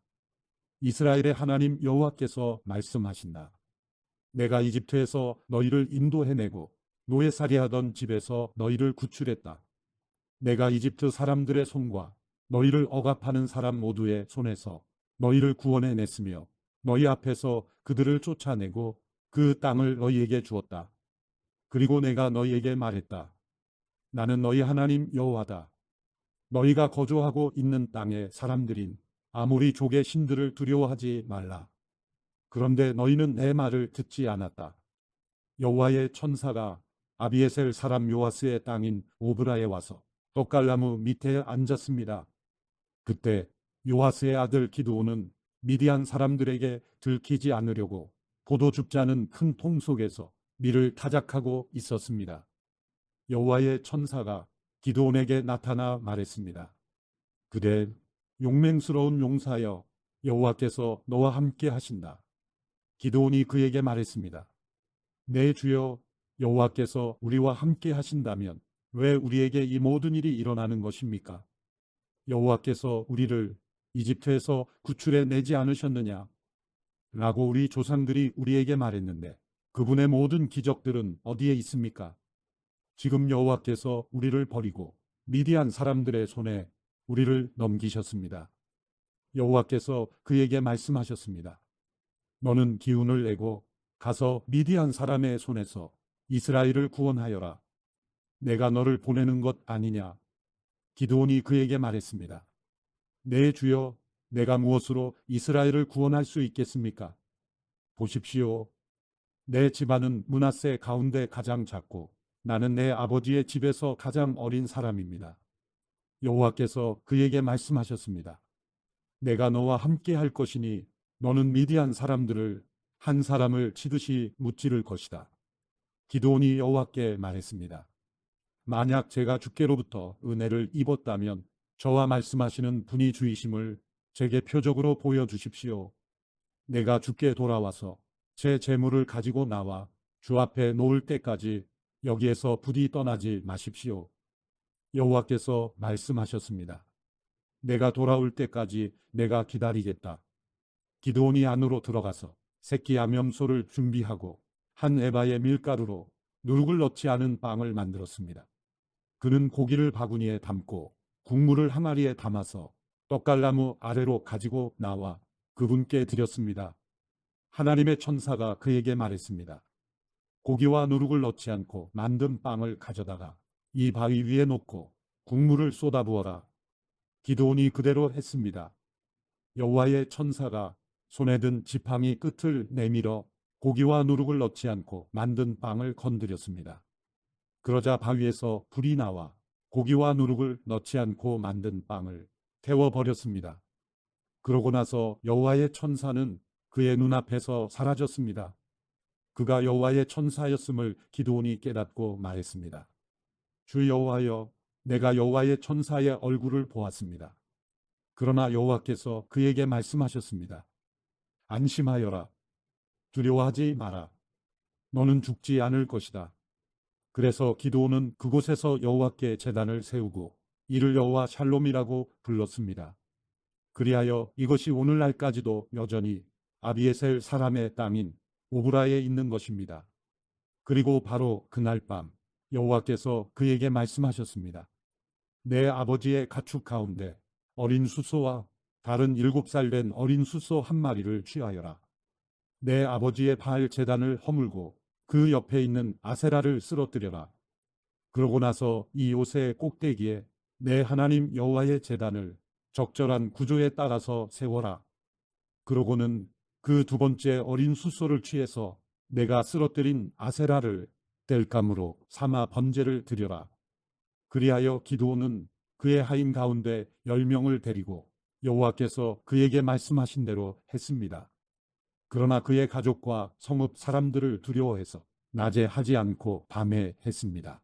이스라엘의 하나님 여호와께서 말씀하신다. 내가 이집트에서 너희를 인도해내고 노예살이하던 집에서 너희를 구출했다. 내가 이집트 사람들의 손과 너희를 억압하는 사람 모두의 손에서 너희를 구원해냈으며 너희 앞에서 그들을 쫓아내고 그 땅을 너희에게 주었다. 그리고 내가 너희에게 말했다. 나는 너희 하나님 여호와다. 너희가 거주하고 있는 땅의 사람들인 아모리 족의 신들을 두려워하지 말라. 그런데 너희는 내 말을 듣지 않았다. 여호와의 천사가 아비에셀 사람 요아스의 땅인 오브라에 와서 떡갈나무 밑에 앉았습니다. 그때 요아스의 아들 기드온은 미디안 사람들에게 들키지 않으려고 포도 줍지 않은 큰 통 속에서 밀을 타작하고 있었습니다. 여호와의 천사가 기드온에게 나타나 말했습니다. 그대 용맹스러운 용사여, 여호와께서 너와 함께 하신다. 기드온이 그에게 말했습니다. 내 주여, 여호와께서 우리와 함께 하신다면 왜 우리에게 이 모든 일이 일어나는 것입니까? 여호와께서 우리를 이집트에서 구출해 내지 않으셨느냐? 라고 우리 조상들이 우리에게 말했는데 그분의 모든 기적들은 어디에 있습니까? 지금 여호와께서 우리를 버리고 미디안 사람들의 손에 우리를 넘기셨습니다. 여호와께서 그에게 말씀하셨습니다. 너는 기운을 내고 가서 미디안 사람의 손에서 이스라엘을 구원하여라. 내가 너를 보내는 것 아니냐? 기드온이 그에게 말했습니다. 내 주여, 내가 무엇으로 이스라엘을 구원할 수 있겠습니까? 보십시오. 내 집안은 므낫세 가운데 가장 작고 나는 내 아버지의 집에서 가장 어린 사람입니다. 여호와께서 그에게 말씀하셨습니다. 내가 너와 함께 할 것이니 너는 미디안 사람들을 한 사람을 치듯이 무찌를 것이다. 기드온이 여호와께 말했습니다. 만약 제가 주께로부터 은혜를 입었다면 저와 말씀하시는 분이 주이심을 제게 표적으로 보여주십시오. 내가 주께 돌아와서 제 재물을 가지고 나와 주 앞에 놓을 때까지 여기에서 부디 떠나지 마십시오. 여호와께서 말씀하셨습니다. 내가 돌아올 때까지 내가 기다리겠다. 기드온이 안으로 들어가서 새끼 암염소를 준비하고 한 에바의 밀가루로 누룩을 넣지 않은 빵을 만들었습니다. 그는 고기를 바구니에 담고 국물을 항아리에 담아서 떡갈나무 아래로 가지고 나와 그분께 드렸습니다. 하나님의 천사가 그에게 말했습니다. 고기와 누룩을 넣지 않고 만든 빵을 가져다가 이 바위 위에 놓고 국물을 쏟아부어라. 기드온이 그대로 했습니다. 여호와의 천사가 손에 든 지팡이 끝을 내밀어 고기와 누룩을 넣지 않고 만든 빵을 건드렸습니다. 그러자 바위에서 불이 나와 고기와 누룩을 넣지 않고 만든 빵을 태워버렸습니다. 그러고 나서 여호와의 천사는 그의 눈앞에서 사라졌습니다. 그가 여호와의 천사였음을 기드온이 깨닫고 말했습니다. 주 여호와여, 내가 여호와의 천사의 얼굴을 보았습니다. 그러나 여호와께서 그에게 말씀하셨습니다. 안심하여라. 두려워하지 마라. 너는 죽지 않을 것이다. 그래서 기드온은 그곳에서 여호와께 제단을 세우고 이를 여호와 샬롬이라고 불렀습니다. 그리하여 이것이 오늘날까지도 여전히 아비에셀 사람의 땅인 오브라에 있는 것입니다. 그리고 바로 그날 밤 여호와께서 그에게 말씀하셨습니다. 내 아버지의 가축 가운데 어린 수소와 다른 7살 된 어린 수소 한 마리를 취하여라. 내 아버지의 바알 제단을 허물고 그 옆에 있는 아세라를 쓰러뜨려라. 그러고 나서 이 요새의 꼭대기에 내 하나님 여호와의 제단을 적절한 구조에 따라서 세워라. 그러고는 그 두 번째 어린 수소를 취해서 내가 쓰러뜨린 아세라를 땔감으로 삼아 번제를 드려라. 그리하여 기드온은 그의 하인 가운데 10명을 데리고 여호와께서 그에게 말씀하신 대로 했습니다. 그러나 그의 가족과 성읍 사람들을 두려워해서 낮에 하지 않고 밤에 했습니다.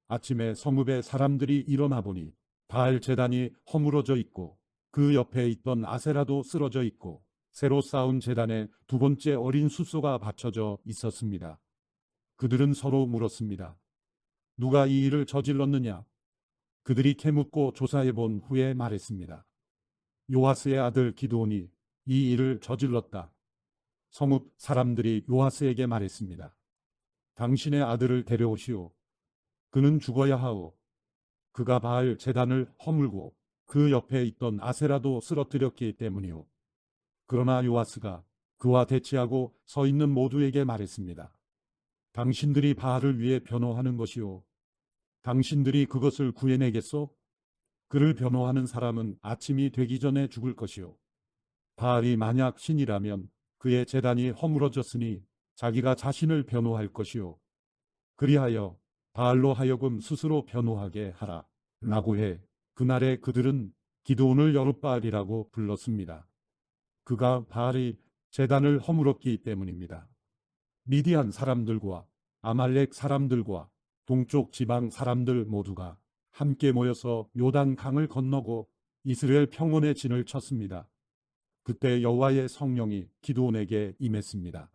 아침에 성읍의 사람들이 일어나 보니 바알 제단이 허물어져 있고 그 옆에 있던 아세라도 쓰러져 있고 새로 쌓은 제단에 두 번째 어린 수소가 받쳐져 있었습니다. 그들은 서로 물었습니다. 누가 이 일을 저질렀느냐? 그들이 캐묻고 조사해 본 후에 말했습니다. 요아스의 아들 기드온이 이 일을 저질렀다. 성읍 사람들이 요아스에게 말했습니다. 당신의 아들을 데려오시오. 그는 죽어야 하오. 그가 바알 제단을 허물고 그 옆에 있던 아세라도 쓰러뜨렸기 때문이오. 그러나 요아스가 그와 대치하고 서 있는 모두에게 말했습니다. 당신들이 바알을 위해 변호하는 것이오. 당신들이 그것을 구해내겠소? 그를 변호하는 사람은 아침이 되기 전에 죽을 것이오. 바알이 만약 신이라면 그의 제단이 허물어졌으니 자기가 자신을 변호할 것이오. 그리하여 바알로 하여금 스스로 변호하게 하라. 라고 해 그날에 그들은 기드온을 여룻바알이라고 불렀습니다. 그가 바알이 제단을 허물었기 때문입니다. 미디안 사람들과 아말렉 사람들과 동쪽 지방 사람들 모두가 함께 모여서 요단 강을 건너고 이스라엘 평원의 진을 쳤습니다. 그때 여호와의 성령이 기드온에게 임했습니다.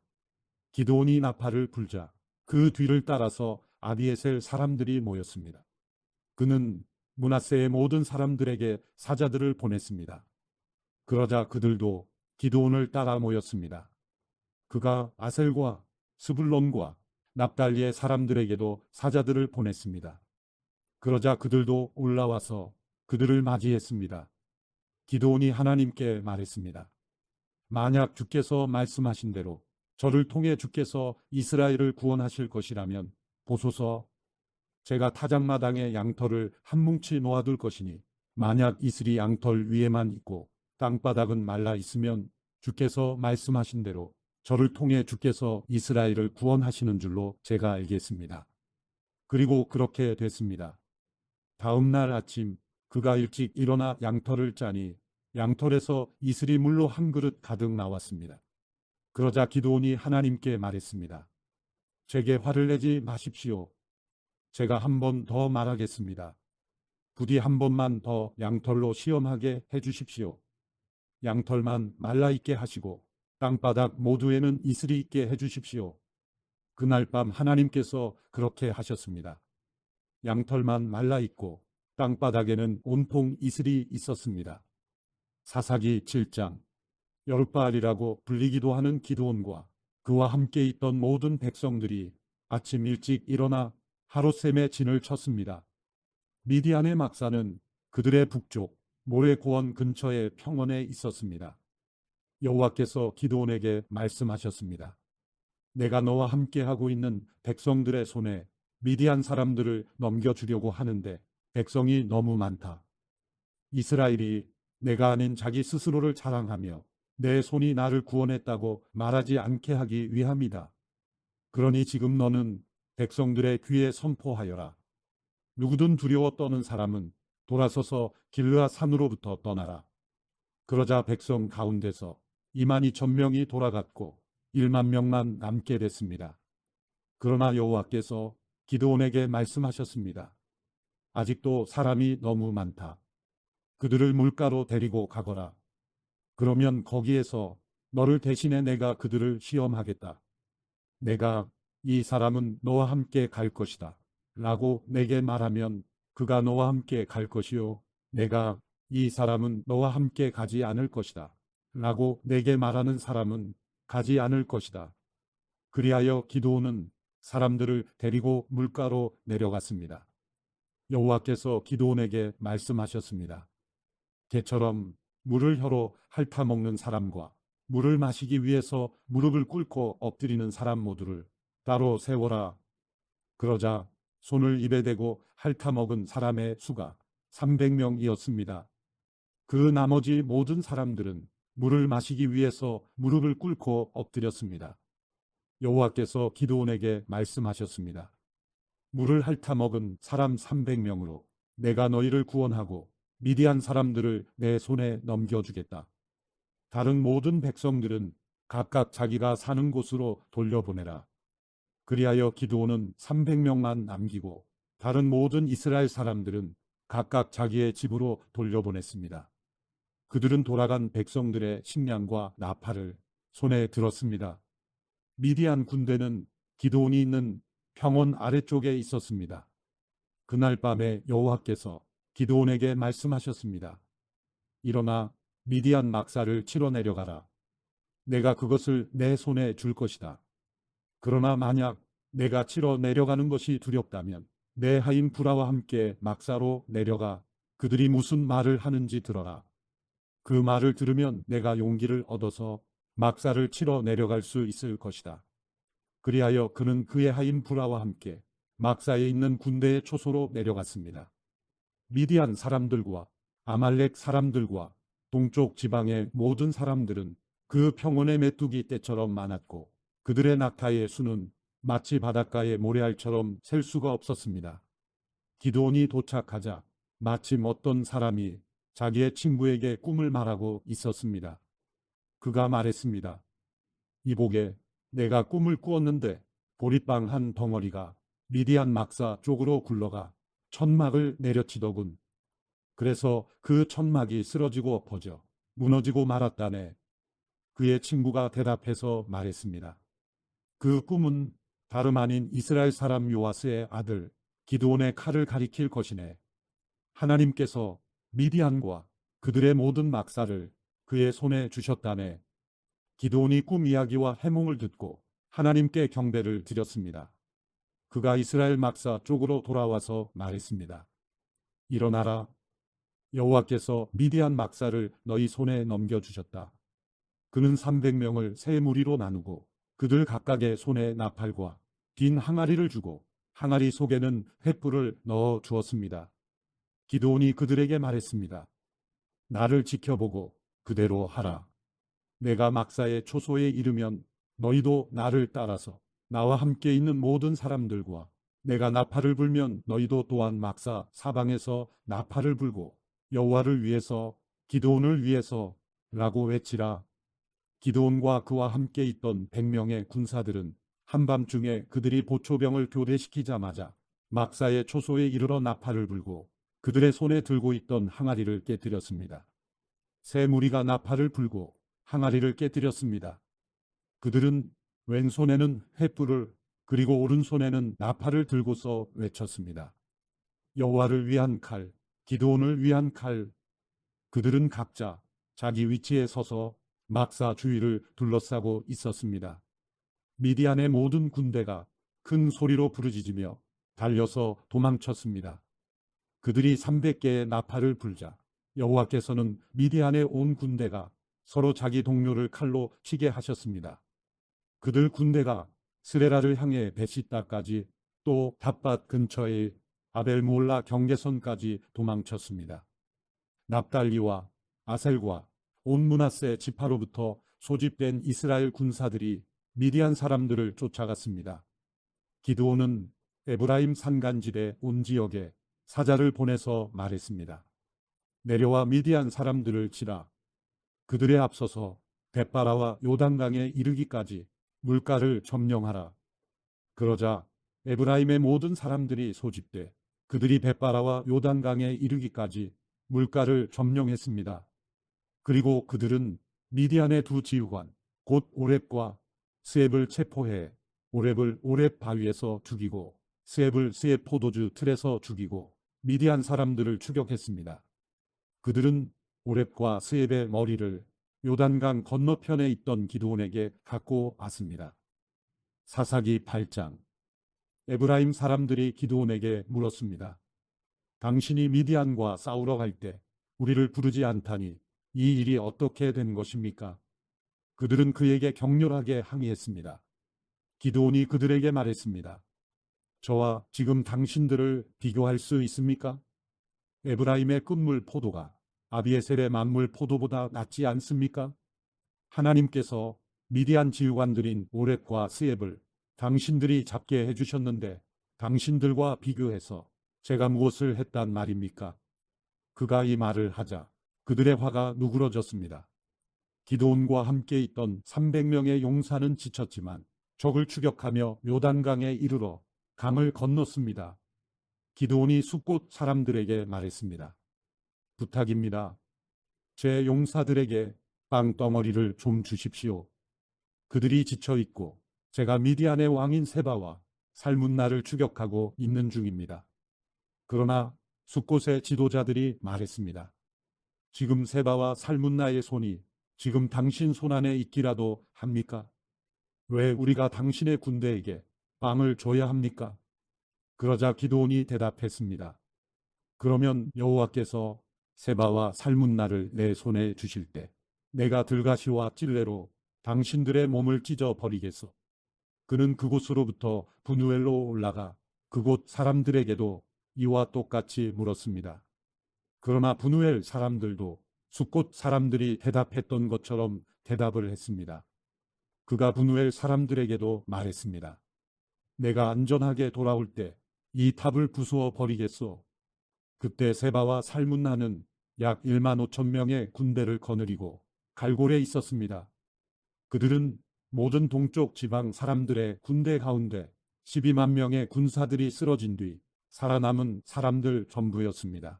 기드온이 나팔을 불자 그 뒤를 따라서 아비에셀 사람들이 모였습니다. 그는 므낫세의 모든 사람들에게 사자들을 보냈습니다. 그러자 그들도 기드온을 따라 모였습니다. 그가 아셀과 스불론과 납달리의 사람들에게도 사자들을 보냈습니다. 그러자 그들도 올라와서 그들을 맞이했습니다. 기드온이 하나님께 말했습니다. 만약 주께서 말씀하신 대로 저를 통해 주께서 이스라엘을 구원하실 것이라면 보소서. 제가 타작마당에 양털을 한 뭉치 놓아둘 것이니 만약 이슬이 양털 위에만 있고 땅바닥은 말라 있으면 주께서 말씀하신 대로 저를 통해 주께서 이스라엘을 구원하시는 줄로 제가 알겠습니다. 그리고 그렇게 됐습니다. 다음 날 아침 그가 일찍 일어나 양털을 짜니 양털에서 이슬이 물로 한 그릇 가득 나왔습니다. 그러자 기드온이 하나님께 말했습니다. 제게 화를 내지 마십시오. 제가 한 번 더 말하겠습니다. 부디 한 번만 더 양털로 시험하게 해주십시오. 양털만 말라있게 하시고 땅바닥 모두에는 이슬이 있게 해주십시오. 그날 밤 하나님께서 그렇게 하셨습니다. 양털만 말라있고 땅바닥에는 온통 이슬이 있었습니다. 사사기 7장. 여룻바알이라고 불리기도 하는 기드온과 그와 함께 있던 모든 백성들이 아침 일찍 일어나 하롯셈의 진을 쳤습니다. 미디안의 막사는 그들의 북쪽 모레고원 근처의 평원에 있었습니다. 여호와께서 기드온에게 말씀하셨습니다. 내가 너와 함께하고 있는 백성들의 손에 미디안 사람들을 넘겨주려고 하는데 백성이 너무 많다. 이스라엘이 내가 아닌 자기 스스로를 자랑하며 내 손이 나를 구원했다고 말하지 않게 하기 위함이다. 그러니 지금 너는 백성들의 귀에 선포하여라. 누구든 두려워 떠는 사람은 돌아서서 길르앗 산으로부터 떠나라. 그러자 백성 가운데서 22,000명이 돌아갔고 1만 명만 남게 됐습니다. 그러나 여호와께서 기드온에게 말씀하셨습니다. 아직도 사람이 너무 많다. 그들을 물가로 데리고 가거라. 그러면 거기에서 너를 대신해 내가 그들을 시험하겠다. 내가 이 사람은 너와 함께 갈 것이다. 라고 내게 말하면 그가 너와 함께 갈 것이요. 내가 이 사람은 너와 함께 가지 않을 것이다. 라고 내게 말하는 사람은 가지 않을 것이다. 그리하여 기드온은 사람들을 데리고 물가로 내려갔습니다. 여호와께서 기드온에게 말씀하셨습니다. 개처럼 물을 혀로 핥아먹는 사람과 물을 마시기 위해서 무릎을 꿇고 엎드리는 사람 모두를 따로 세워라. 그러자 손을 입에 대고 핥아먹은 사람의 수가 300명이었습니다. 그 나머지 모든 사람들은 물을 마시기 위해서 무릎을 꿇고 엎드렸습니다. 여호와께서 기드온에게 말씀하셨습니다. 물을 핥아먹은 사람 300명으로 내가 너희를 구원하고 미디안 사람들을 내 손에 넘겨주겠다. 다른 모든 백성들은 각각 자기가 사는 곳으로 돌려보내라. 그리하여 기드온은 300명만 남기고 다른 모든 이스라엘 사람들은 각각 자기의 집으로 돌려보냈습니다. 그들은 돌아간 백성들의 식량과 나팔을 손에 들었습니다. 미디안 군대는 기드온이 있는 평원 아래쪽에 있었습니다. 그날 밤에 여호와께서 기드온에게 말씀하셨습니다. 일어나 미디안 막사를 치러 내려가라. 내가 그것을 내 손에 줄 것이다. 그러나 만약 내가 치러 내려가는 것이 두렵다면 내 하인 부라와 함께 막사로 내려가 그들이 무슨 말을 하는지 들어라. 그 말을 들으면 내가 용기를 얻어서 막사를 치러 내려갈 수 있을 것이다. 그리하여 그는 그의 하인 부라와 함께 막사에 있는 군대의 초소로 내려갔습니다. 미디안 사람들과 아말렉 사람들과 동쪽 지방의 모든 사람들은 그 평원의 메뚜기 떼처럼 많았고 그들의 낙타의 수는 마치 바닷가의 모래알처럼 셀 수가 없었습니다. 기드온이 도착하자 마침 어떤 사람이 자기의 친구에게 꿈을 말하고 있었습니다. 그가 말했습니다. 이보게, 내가 꿈을 꾸었는데 보릿방 한 덩어리가 미디안 막사 쪽으로 굴러가 천막을 내려치더군. 그래서 그 천막이 쓰러지고 엎어져 무너지고 말았다네. 그의 친구가 대답해서 말했습니다. 그 꿈은 다름 아닌 이스라엘 사람 요아스의 아들 기드온의 칼을 가리킬 것이네. 하나님께서 미디안과 그들의 모든 막사를 그의 손에 주셨다네. 기드온이 꿈 이야기와 해몽을 듣고 하나님께 경배를 드렸습니다. 그가 이스라엘 막사 쪽으로 돌아와서 말했습니다. 일어나라. 여호와께서 미디안 막사를 너희 손에 넘겨주셨다. 그는 300명을 세 무리로 나누고 그들 각각의 손에 나팔과 빈 항아리를 주고 항아리 속에는 횃불을 넣어 주었습니다. 기드온이 그들에게 말했습니다. 나를 지켜보고 그대로 하라. 내가 막사의 초소에 이르면 너희도 나를 따라서 나와 함께 있는 모든 사람들과 내가 나팔을 불면 너희도 또한 막사 사방에서 나팔을 불고 여호와를 위해서 기드온을 위해서 라고 외치라. 기드온과 그와 함께 있던 100명의 군사들은 한밤중에 그들이 보초병을 교대시키자마자 막사의 초소에 이르러 나팔을 불고 그들의 손에 들고 있던 항아리를 깨뜨렸습니다. 세 무리가 나팔을 불고 항아리를 깨뜨렸습니다. 그들은 왼손에는 횃불을 그리고 오른손에는 나팔을 들고서 외쳤습니다. 여호와를 위한 칼, 기드온을 위한 칼. 그들은 각자 자기 위치에 서서 막사 주위를 둘러싸고 있었습니다. 미디안의 모든 군대가 큰 소리로 부르짖으며 달려서 도망쳤습니다. 그들이 300개의 나팔을 불자 여호와께서는 미디안의 온 군대가 서로 자기 동료를 칼로 치게 하셨습니다. 그들 군대가 스레라를 향해 베시다까지 또 닷밭 근처의 아벨몰라 경계선까지 도망쳤습니다. 납달리와 아셀과 온 므낫세 지파로부터 소집된 이스라엘 군사들이 미디안 사람들을 쫓아갔습니다. 기드온은 에브라임 산간지대 온 지역에 사자를 보내서 말했습니다. 내려와 미디안 사람들을 치라. 그들에 앞서서 벳바라와 요단강에 이르기까지 물가를 점령하라. 그러자 에브라임의 모든 사람들이 소집돼 그들이 벳바라와 요단강에 이르기까지 물가를 점령했습니다. 그리고 그들은 미디안의 두 지휘관 곧 오렙과 스앱을 체포해 오렙을 오렙 바위에서 죽이고 스앱을 스앱 포도주 틀에서 죽이고 미디안 사람들을 추격했습니다. 그들은 오렙과 스앱의 머리를 요단강 건너편에 있던 기드온에게 갖고 왔습니다. 사사기 8장. 에브라임 사람들이 기드온에게 물었습니다. 당신이 미디안과 싸우러 갈 때 우리를 부르지 않다니 이 일이 어떻게 된 것입니까? 그들은 그에게 격렬하게 항의했습니다. 기드온이 그들에게 말했습니다. 저와 지금 당신들을 비교할 수 있습니까? 에브라임의 끝물 포도가 아비에셀의 만물 포도보다 낫지 않습니까? 하나님께서 미디안 지휘관들인 오렙과 스앱을 당신들이 잡게 해주셨는데 당신들과 비교해서 제가 무엇을 했단 말입니까? 그가 이 말을 하자 그들의 화가 누그러졌습니다. 기드온과 함께 있던 300명의 용사는 지쳤지만 적을 추격하며 요단강에 이르러 강을 건넜습니다. 기드온이 숫곳 사람들에게 말했습니다. 부탁입니다. 제 용사들에게 빵덩어리를 좀 주십시오. 그들이 지쳐 있고 제가 미디안의 왕인 세바와 살문나를 추격하고 있는 중입니다. 그러나 숫곳의 지도자들이 말했습니다. 지금 세바와 살문나의 손이 지금 당신 손안에 있기라도 합니까? 왜 우리가 당신의 군대에게 빵을 줘야 합니까? 그러자 기드온이 대답했습니다. 그러면 여호와께서 세바와 살문나를 내 손에 주실 때 내가 들가시와 찔레로 당신들의 몸을 찢어 버리겠소. 그는 그곳으로부터 분우엘로 올라가 그곳 사람들에게도 이와 똑같이 물었습니다. 그러나 분우엘 사람들도 숫곳 사람들이 대답했던 것처럼 대답을 했습니다. 그가 분우엘 사람들에게도 말했습니다. 내가 안전하게 돌아올 때 이 탑을 부수어 버리겠소. 그때 세바와 살문나는 약 1만 5천 명의 군대를 거느리고 갈골에 있었습니다. 그들은 모든 동쪽 지방 사람들의 군대 가운데 12만 명의 군사들이 쓰러진 뒤 살아남은 사람들 전부였습니다.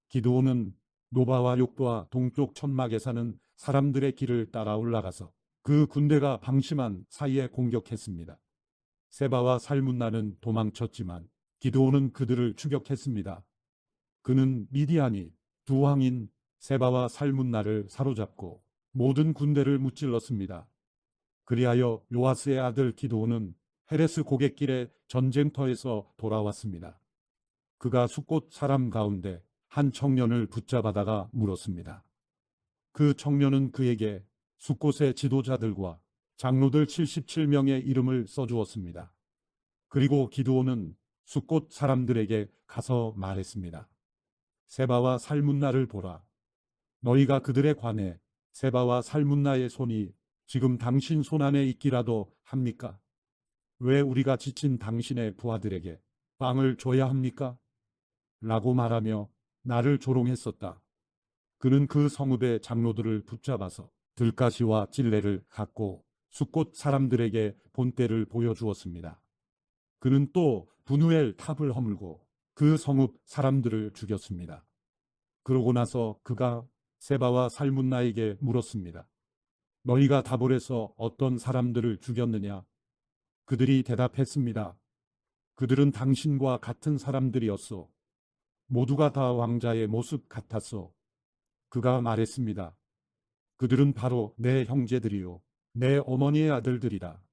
기드온은 노바와 욕보와 동쪽 천막에 사는 사람들의 길을 따라 올라가서 그 군대가 방심한 사이에 공격했습니다. 세바와 살문나는 도망쳤지만 기드온은 그들을 추격했습니다. 그는 미디안이 두 왕인 세바와 살문나를 사로잡고 모든 군대를 무찔렀습니다. 그리하여 요아스의 아들 기드온은 헤레스 고갯길의 전쟁터에서 돌아왔습니다. 그가 숫곳 사람 가운데 한 청년을 붙잡아다가 물었습니다. 그 청년은 그에게 숫곳의 지도자들과 장로들 77명의 이름을 써주었습니다. 그리고 기드온은 숫곳 사람들에게 가서 말했습니다. 세바와 살문나를 보라. 너희가 그들에 관해 세바와 살문나의 손이 지금 당신 손안에 있기라도 합니까? 왜 우리가 지친 당신의 부하들에게 빵을 줘야 합니까? 라고 말하며 나를 조롱했었다. 그는 그 성읍의 장로들을 붙잡아서 들가시와 찔레를 갖고 숫곳 사람들에게 본때를 보여주었습니다. 그는 또 분우엘 탑을 허물고 그 성읍 사람들을 죽였습니다. 그러고 나서 그가 세바와 살문나에게 물었습니다. 너희가 다볼에서 어떤 사람들을 죽였느냐? 그들이 대답했습니다. 그들은 당신과 같은 사람들이었소. 모두가 다 왕자의 모습 같았소. 그가 말했습니다. 그들은 바로 내 형제들이요 내 어머니의 아들들이라.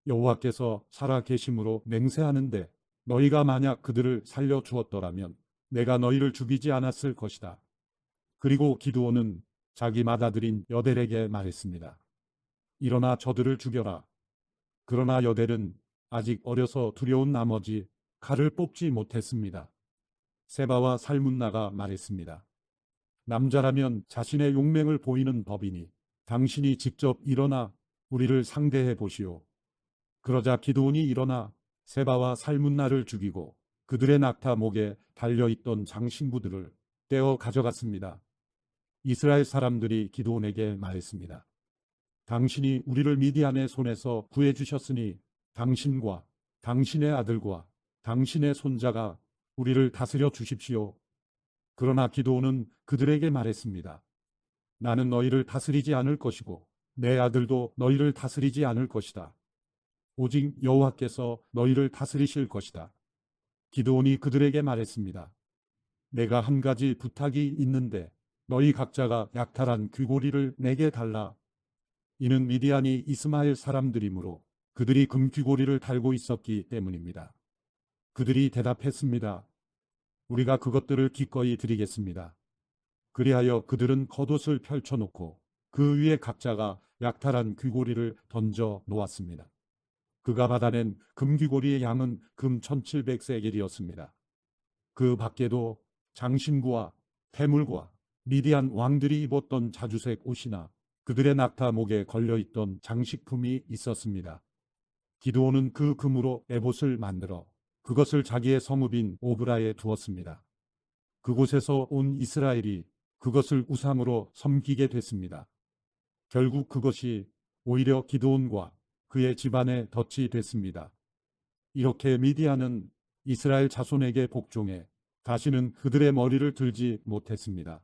여호와께서 살아 계심으로 맹세하는데 너희가 만약 그들을 살려 주었더라면 내가 너희를 죽이지 않았을 것이다. 그리고 기드온은 자기 맏아들인 여델에게 말했습니다. 일어나 저들을 죽여라. 그러나 여델은 아직 어려서 두려운 나머지 칼을 뽑지 못했습니다. 세바와 살문나가 말했습니다. 남자라면 자신의 용맹을 보이는 법이니 당신이 직접 일어나 우리를 상대해 보시오. 그러자 기드온이 일어나 세바와 살문나를 죽이고 그들의 낙타 목에 달려있던 장신구들을 떼어 가져갔습니다. 이스라엘 사람들이 기드온에게 말했습니다. 당신이 우리를 미디안의 손에서 구해주셨으니 당신과 당신의 아들과 당신의 손자가 우리를 다스려 주십시오. 그러나 기드온은 그들에게 말했습니다. 나는 너희를 다스리지 않을 것이고 내 아들도 너희를 다스리지 않을 것이다. 오직 여호와께서 너희를 다스리실 것이다. 기드온이 그들에게 말했습니다. 내가 한 가지 부탁이 있는데 너희 각자가 약탈한 귀고리를 내게 달라. 이는 미디안이 이스마엘 사람들이므로 그들이 금 귀고리를 달고 있었기 때문입니다. 그들이 대답했습니다. 우리가 그것들을 기꺼이 드리겠습니다. 그리하여 그들은 겉옷을 펼쳐놓고 그 위에 각자가 약탈한 귀고리를 던져 놓았습니다. 그가 받아낸 금귀고리의 양은 금 1700세겔이었습니다. 그 밖에도 장신구와 패물과 미디안 왕들이 입었던 자주색 옷이나 그들의 낙타 목에 걸려있던 장식품이 있었습니다. 기드온은 그 금으로 에봇을 만들어 그것을 자기의 성읍인 오브라에 두었습니다. 그곳에서 온 이스라엘이 그것을 우상으로 섬기게 됐습니다. 결국 그것이 오히려 기드온과 그의 집안에 덫이 됐습니다. 이렇게 미디안은 이스라엘 자손에게 복종해 다시는 그들의 머리를 들지 못했습니다.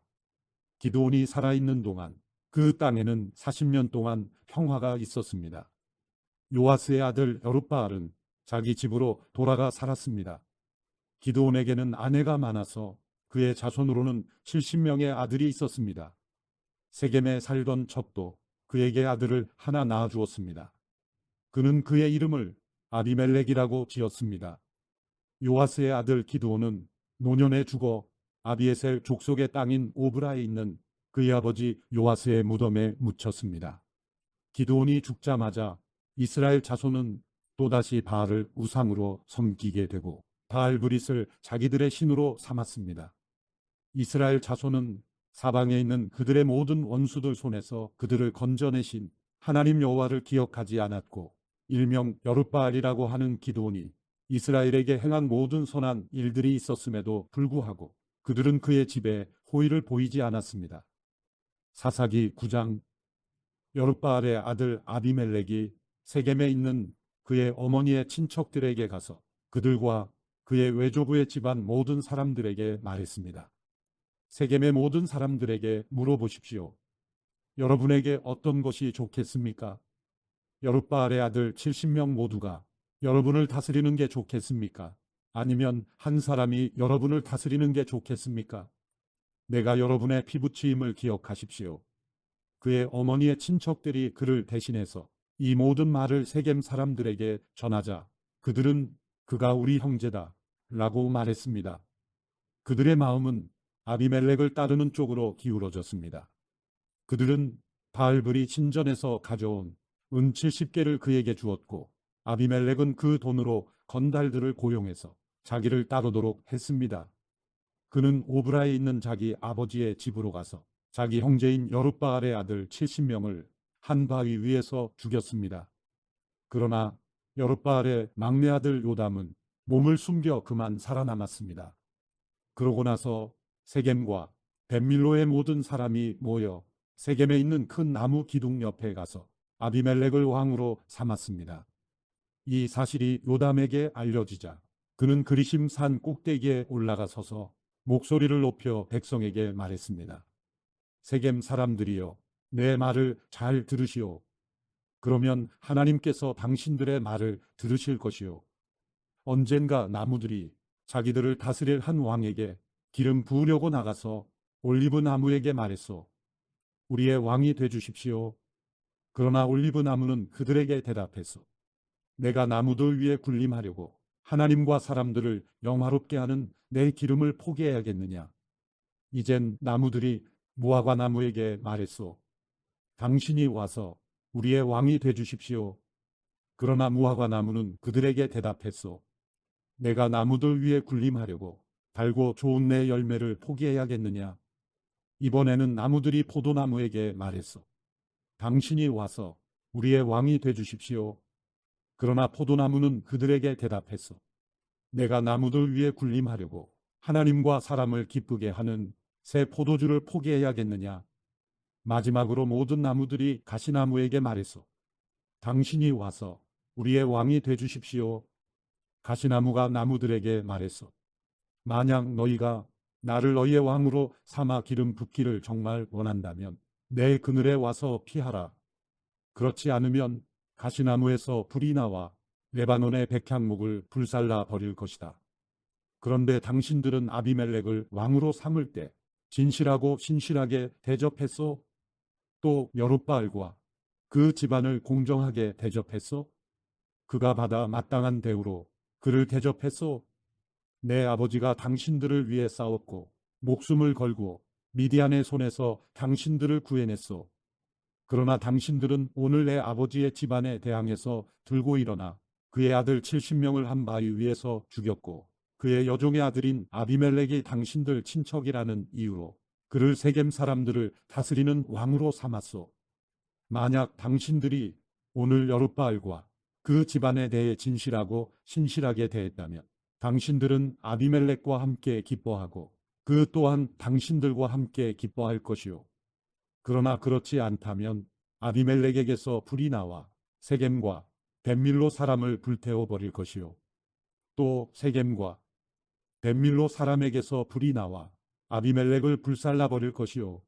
기드온이 살아있는 동안 그 땅에는 40년 동안 평화가 있었습니다. 요아스의 아들 여룻바알은 자기 집으로 돌아가 살았습니다. 기드온에게는 아내가 많아서 그의 자손으로는 70명의 아들이 있었습니다. 세겜에 살던 첩도 그에게 아들을 하나 낳아주었습니다. 그는 그의 이름을 아비멜렉이라고 지었습니다. 요아스의 아들 기드온은 노년에 죽어 아비에셀 족속의 땅인 오브라에 있는 그의 아버지 요아스의 무덤에 묻혔습니다. 기드온이 죽자마자 이스라엘 자손은 또다시 바알을 우상으로 섬기게 되고 바알브릿을 자기들의 신으로 삼았습니다. 이스라엘 자손은 사방에 있는 그들의 모든 원수들 손에서 그들을 건져내신 하나님 여호와를 기억하지 않았고 일명 여룻바알이라고 하는 기드온이 이스라엘에게 행한 모든 선한 일들이 있었음에도 불구하고 그들은 그의 집에 호의를 보이지 않았습니다. 사사기 9장. 여룻바알의 아들 아비멜렉이 세겜에 있는 그의 어머니의 친척들에게 가서 그들과 그의 외조부의 집안 모든 사람들에게 말했습니다. 세겜의 모든 사람들에게 물어보십시오. 여러분에게 어떤 것이 좋겠습니까? 여룻바알의 아들 70명 모두가 여러분을 다스리는 게 좋겠습니까? 아니면 한 사람이 여러분을 다스리는 게 좋겠습니까? 내가 여러분의 피부치임을 기억하십시오. 그의 어머니의 친척들이 그를 대신해서 이 모든 말을 세겜 사람들에게 전하자 그들은 그가 우리 형제다 라고 말했습니다. 그들의 마음은 아비멜렉을 따르는 쪽으로 기울어졌습니다. 그들은 바알브리 신전에서 가져온 은 70개를 그에게 주었고 아비멜렉은 그 돈으로 건달들을 고용해서 자기를 따르도록 했습니다. 그는 오브라에 있는 자기 아버지의 집으로 가서 자기 형제인 여룻바알의 아들 70명을 한 바위 위에서 죽였습니다. 그러나 여룻바알의 막내 아들 요담은 몸을 숨겨 그만 살아남았습니다. 그러고 나서 세겜과 벳밀로의 모든 사람이 모여 세겜에 있는 큰 나무 기둥 옆에 가서 아비멜렉을 왕으로 삼았습니다. 이 사실이 요담에게 알려지자 그는 그리심 산 꼭대기에 올라가 서서 목소리를 높여 백성에게 말했습니다. 세겜 사람들이여, 내 말을 잘 들으시오. 그러면 하나님께서 당신들의 말을 들으실 것이요. 언젠가 나무들이 자기들을 다스릴 한 왕에게 기름 부으려고 나가서 올리브 나무에게 말했소. 우리의 왕이 되주십시오. 그러나 올리브 나무는 그들에게 대답했소. 내가 나무들 위에 군림하려고 하나님과 사람들을 영화롭게 하는 내 기름을 포기해야겠느냐. 이젠 나무들이 무화과 나무에게 말했소. 당신이 와서 우리의 왕이 되주십시오. 그러나 무화과 나무는 그들에게 대답했소. 내가 나무들 위에 군림하려고 달고 좋은 내 열매를 포기해야겠느냐. 이번에는 나무들이 포도나무에게 말했소. 당신이 와서 우리의 왕이 되주십시오. 그러나 포도나무는 그들에게 대답했소. 내가 나무들 위에 군림하려고 하나님과 사람을 기쁘게 하는 새 포도주를 포기해야겠느냐. 마지막으로 모든 나무들이 가시나무에게 말했소. 당신이 와서 우리의 왕이 되주십시오. 가시나무가 나무들에게 말했소. 만약 너희가 나를 너희의 왕으로 삼아 기름 붓기를 정말 원한다면 내 그늘에 와서 피하라. 그렇지 않으면 가시나무에서 불이 나와 레바논의 백향목을 불살라 버릴 것이다. 그런데 당신들은 아비멜렉을 왕으로 삼을 때 진실하고 신실하게 대접했소? 또 여룻바알과 그 집안을 공정하게 대접했소? 그가 받아 마땅한 대우로 그를 대접했소? 내 아버지가 당신들을 위해 싸웠고 목숨을 걸고 미디안의 손에서 당신들을 구해냈소. 그러나 당신들은 오늘 내 아버지의 집안에 대항해서 들고 일어나 그의 아들 70명을 한 바위 위에서 죽였고 그의 여종의 아들인 아비멜렉이 당신들 친척이라는 이유로 그를 세겜 사람들을 다스리는 왕으로 삼았소. 만약 당신들이 오늘 여룻바알과 그 집안에 대해 진실하고 신실하게 대했다면 당신들은 아비멜렉과 함께 기뻐하고 그 또한 당신들과 함께 기뻐할 것이요. 그러나 그렇지 않다면 아비멜렉에게서 불이 나와 세겜과 벳밀로 사람을 불태워 버릴 것이요. 또 세겜과 벳밀로 사람에게서 불이 나와 아비멜렉을 불살라 버릴 것이요.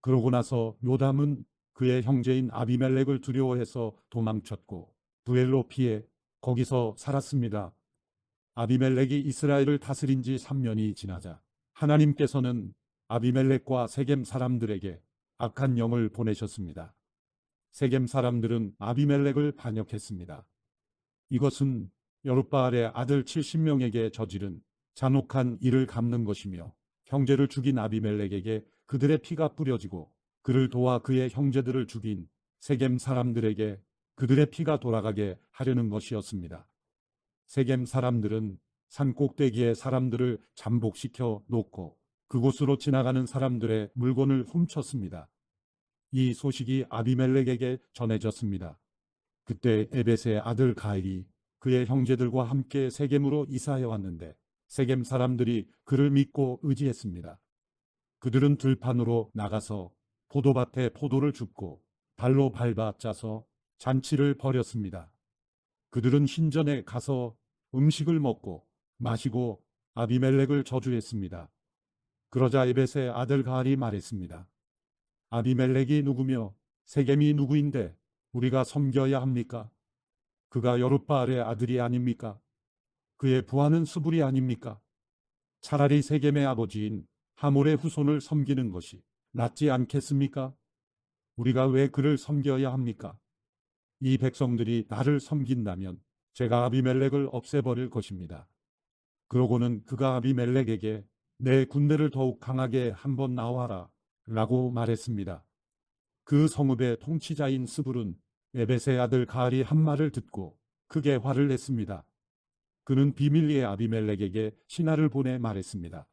그러고 나서 요담은 그의 형제인 아비멜렉을 두려워해서 도망쳤고 부엘로 피해 거기서 살았습니다. 아비멜렉이 이스라엘을 다스린 지 3년이 지나자 하나님께서는 아비멜렉과 세겜 사람들에게 악한 영을 보내셨습니다. 세겜 사람들은 아비멜렉을 반역했습니다. 이것은 여룻바알의 아들 70명에게 저지른 잔혹한 일을 갚는 것이며, 형제를 죽인 아비멜렉에게 그들의 피가 뿌려지고 그를 도와 그의 형제들을 죽인 세겜 사람들에게 그들의 피가 돌아가게 하려는 것이었습니다. 세겜 사람들은 산 꼭대기에 사람들을 잠복시켜 놓고 그곳으로 지나가는 사람들의 물건을 훔쳤습니다. 이 소식이 아비멜렉에게 전해졌습니다. 그때 에벳의 아들 가일이 그의 형제들과 함께 세겜으로 이사해 왔는데, 세겜 사람들이 그를 믿고 의지했습니다. 그들은 들판으로 나가서 포도밭에 포도를 줍고 발로 밟아 짜서 잔치를 벌였습니다. 그들은 신전에 가서 음식을 먹고 마시고 아비멜렉을 저주했습니다. 그러자 에벳의 아들 가알이 말했습니다. 아비멜렉이 누구며 세겜이 누구인데 우리가 섬겨야 합니까? 그가 여룻바알의 아들이 아닙니까? 그의 부하는 스불이 아닙니까? 차라리 세겜의 아버지인 하몰의 후손을 섬기는 것이 낫지 않겠습니까? 우리가 왜 그를 섬겨야 합니까? 이 백성들이 나를 섬긴다면 제가 아비멜렉을 없애버릴 것입니다. 그러고는 그가 아비멜렉에게 내 군대를 더욱 강하게 한번 나와라 라고 말했습니다. 그 성읍의 통치자인 스불은 에벳의 아들 가알이 한 말을 듣고 크게 화를 냈습니다. 그는 비밀리에 아비멜렉에게 신하를 보내 말했습니다.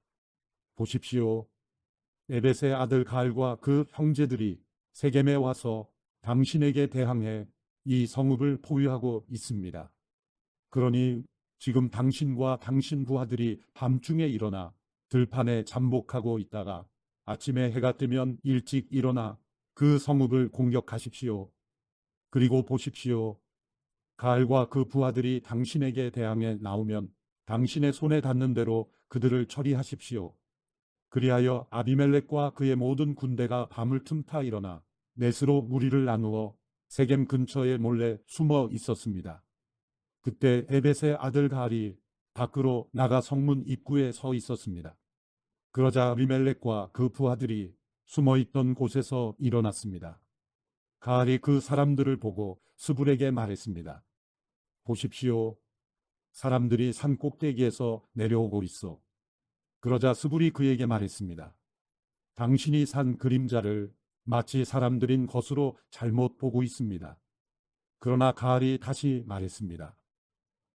보십시오. 에벳의 아들 가알과 그 형제들이 세겜에 와서 당신에게 대항해 이 성읍을 포위하고 있습니다. 그러니 지금 당신과 당신 부하들이 밤중에 일어나 들판에 잠복하고 있다가 아침에 해가 뜨면 일찍 일어나 그 성읍을 공격하십시오. 그리고 보십시오. 가알과 그 부하들이 당신에게 대항해 나오면 당신의 손에 닿는 대로 그들을 처리하십시오. 그리하여 아비멜렉과 그의 모든 군대가 밤을 틈타 일어나 넷으로 무리를 나누어 세겜 근처에 몰래 숨어 있었습니다. 그때 에벳의 아들 가알이 밖으로 나가 성문 입구에 서 있었습니다. 그러자 아비멜렉과 그 부하들이 숨어 있던 곳에서 일어났습니다. 가알이 그 사람들을 보고 스불에게 말했습니다. 보십시오. 사람들이 산 꼭대기에서 내려오고 있어. 그러자 스불이 그에게 말했습니다. 당신이 산 그림자를 마치 사람들인 것으로 잘못 보고 있습니다. 그러나 가알이 다시 말했습니다.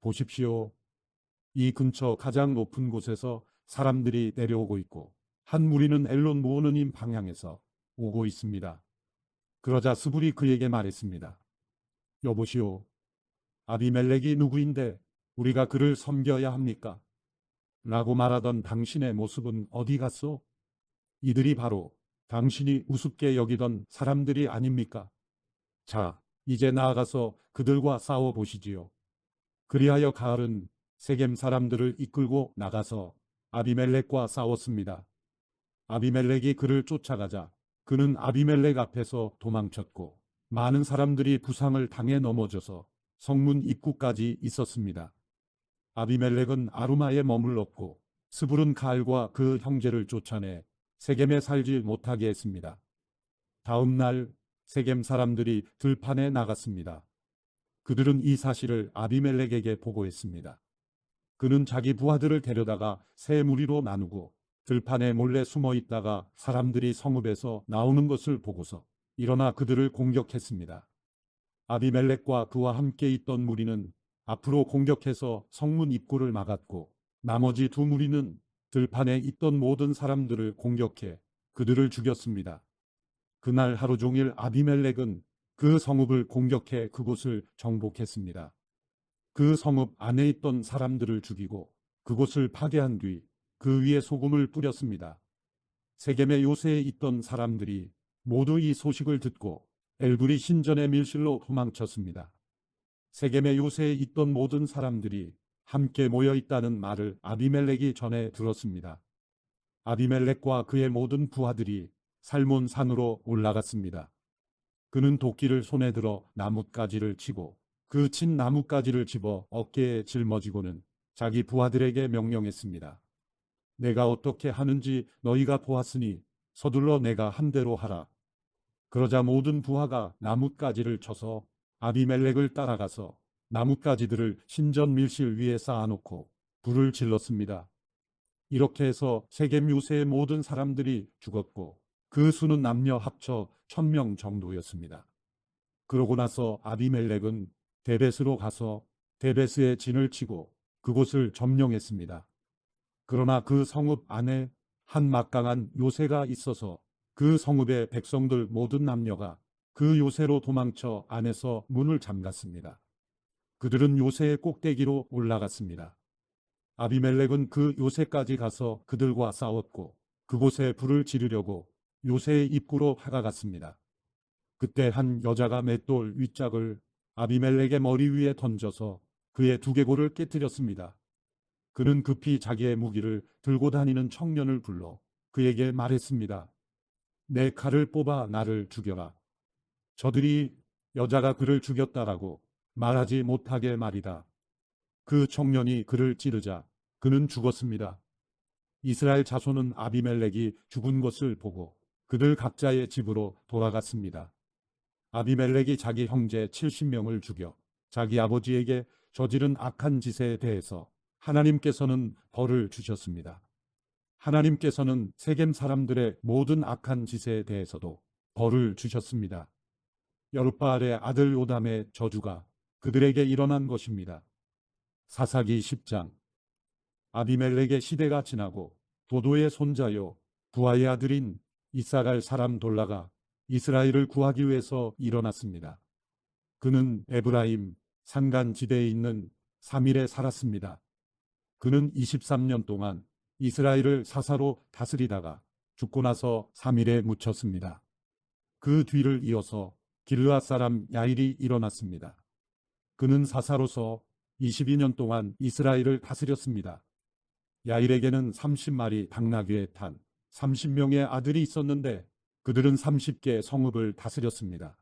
보십시오. 이 근처 가장 높은 곳에서 사람들이 내려오고 있고 한 무리는 엘론 모호느님 방향에서 오고 있습니다. 그러자 스불이 그에게 말했습니다. 여보시오. 아비멜렉이 누구인데 우리가 그를 섬겨야 합니까? 라고 말하던 당신의 모습은 어디 갔소? 이들이 바로 당신이 우습게 여기던 사람들이 아닙니까? 자, 이제 나아가서 그들과 싸워 보시지요. 그리하여 가알은 세겜 사람들을 이끌고 나가서 아비멜렉과 싸웠습니다. 아비멜렉이 그를 쫓아가자 그는 아비멜렉 앞에서 도망쳤고 많은 사람들이 부상을 당해 넘어져서 성문 입구까지 있었습니다. 아비멜렉은 아루마에 머물렀고 스불은 가알과 그 형제를 쫓아내 세겜에 살지 못하게 했습니다. 다음 날 세겜 사람들이 들판에 나갔습니다. 그들은 이 사실을 아비멜렉에게 보고했습니다. 그는 자기 부하들을 데려다가 세 무리로 나누고 들판에 몰래 숨어 있다가 사람들이 성읍에서 나오는 것을 보고서 일어나 그들을 공격했습니다. 아비멜렉과 그와 함께 있던 무리는 앞으로 공격해서 성문 입구를 막았고 나머지 두 무리는 들판에 있던 모든 사람들을 공격해 그들을 죽였습니다. 그날 하루 종일 아비멜렉은 그 성읍을 공격해 그곳을 정복했습니다. 그 성읍 안에 있던 사람들을 죽이고 그곳을 파괴한 뒤 그 위에 소금을 뿌렸습니다. 세겜의 요새에 있던 사람들이 모두 이 소식을 듣고 엘브리 신전의 밀실로 도망쳤습니다. 세겜의 요새에 있던 모든 사람들이 함께 모여 있다는 말을 아비멜렉이 전해 들었습니다. 아비멜렉과 그의 모든 부하들이 살몬 산으로 올라갔습니다. 그는 도끼를 손에 들어 나뭇가지를 치고 그 친 나뭇가지를 집어 어깨에 짊어지고는 자기 부하들에게 명령했습니다. 내가 어떻게 하는지 너희가 보았으니 서둘러 내가 한 대로 하라. 그러자 모든 부하가 나뭇가지를 쳐서 아비멜렉을 따라가서 나뭇가지들을 신전 밀실 위에 쌓아놓고 불을 질렀습니다. 이렇게 해서 세겜 요새의 모든 사람들이 죽었고 그 수는 남녀 합쳐 1000명 정도였습니다. 그러고 나서 아비멜렉은 데벳으로 가서 데벳에 진을 치고 그곳을 점령했습니다. 그러나 그 성읍 안에 한 막강한 요새가 있어서 그 성읍의 백성들 모든 남녀가 그 요새로 도망쳐 안에서 문을 잠갔습니다. 그들은 요새의 꼭대기로 올라갔습니다. 아비멜렉은 그 요새까지 가서 그들과 싸웠고 그곳에 불을 지르려고 요새의 입구로 다가갔습니다. 그때 한 여자가 맷돌 윗짝을 아비멜렉의 머리 위에 던져서 그의 두개골을 깨뜨렸습니다. 그는 급히 자기의 무기를 들고 다니는 청년을 불러 그에게 말했습니다. 내 칼을 뽑아 나를 죽여라. 저들이 여자가 그를 죽였다라고 말하지 못하게 말이다. 그 청년이 그를 찌르자 그는 죽었습니다. 이스라엘 자손은 아비멜렉이 죽은 것을 보고 그들 각자의 집으로 돌아갔습니다. 아비멜렉이 자기 형제 70명을 죽여 자기 아버지에게 저지른 악한 짓에 대해서 하나님께서는 벌을 주셨습니다. 하나님께서는 세겜 사람들의 모든 악한 짓에 대해서도 벌을 주셨습니다. 여룻바알의 아들 요담의 저주가 그들에게 일어난 것입니다. 사사기 10장. 아비멜렉의 시대가 지나고 도도의 손자요 부하의 아들인 이스라엘 사람 돌라가 이스라엘을 구하기 위해서 일어났습니다. 그는 에브라임 산간지대에 있는 사밀에 살았습니다. 그는 23년 동안 이스라엘을 사사로 다스리다가 죽고 나서 사밀에 묻혔습니다. 그 뒤를 이어서 길르앗 사람 야일이 일어났습니다. 그는 사사로서 22년 동안 이스라엘을 다스렸습니다. 야일에게는 30마리 당나귀에 탄 30명의 아들이 있었는데 그들은 30개 성읍을 다스렸습니다.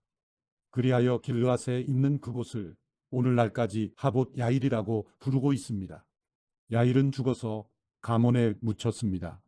그리하여 길르앗에 있는 그곳을 오늘날까지 하봇 야일이라고 부르고 있습니다. 야일은 죽어서 가몬에 묻혔습니다.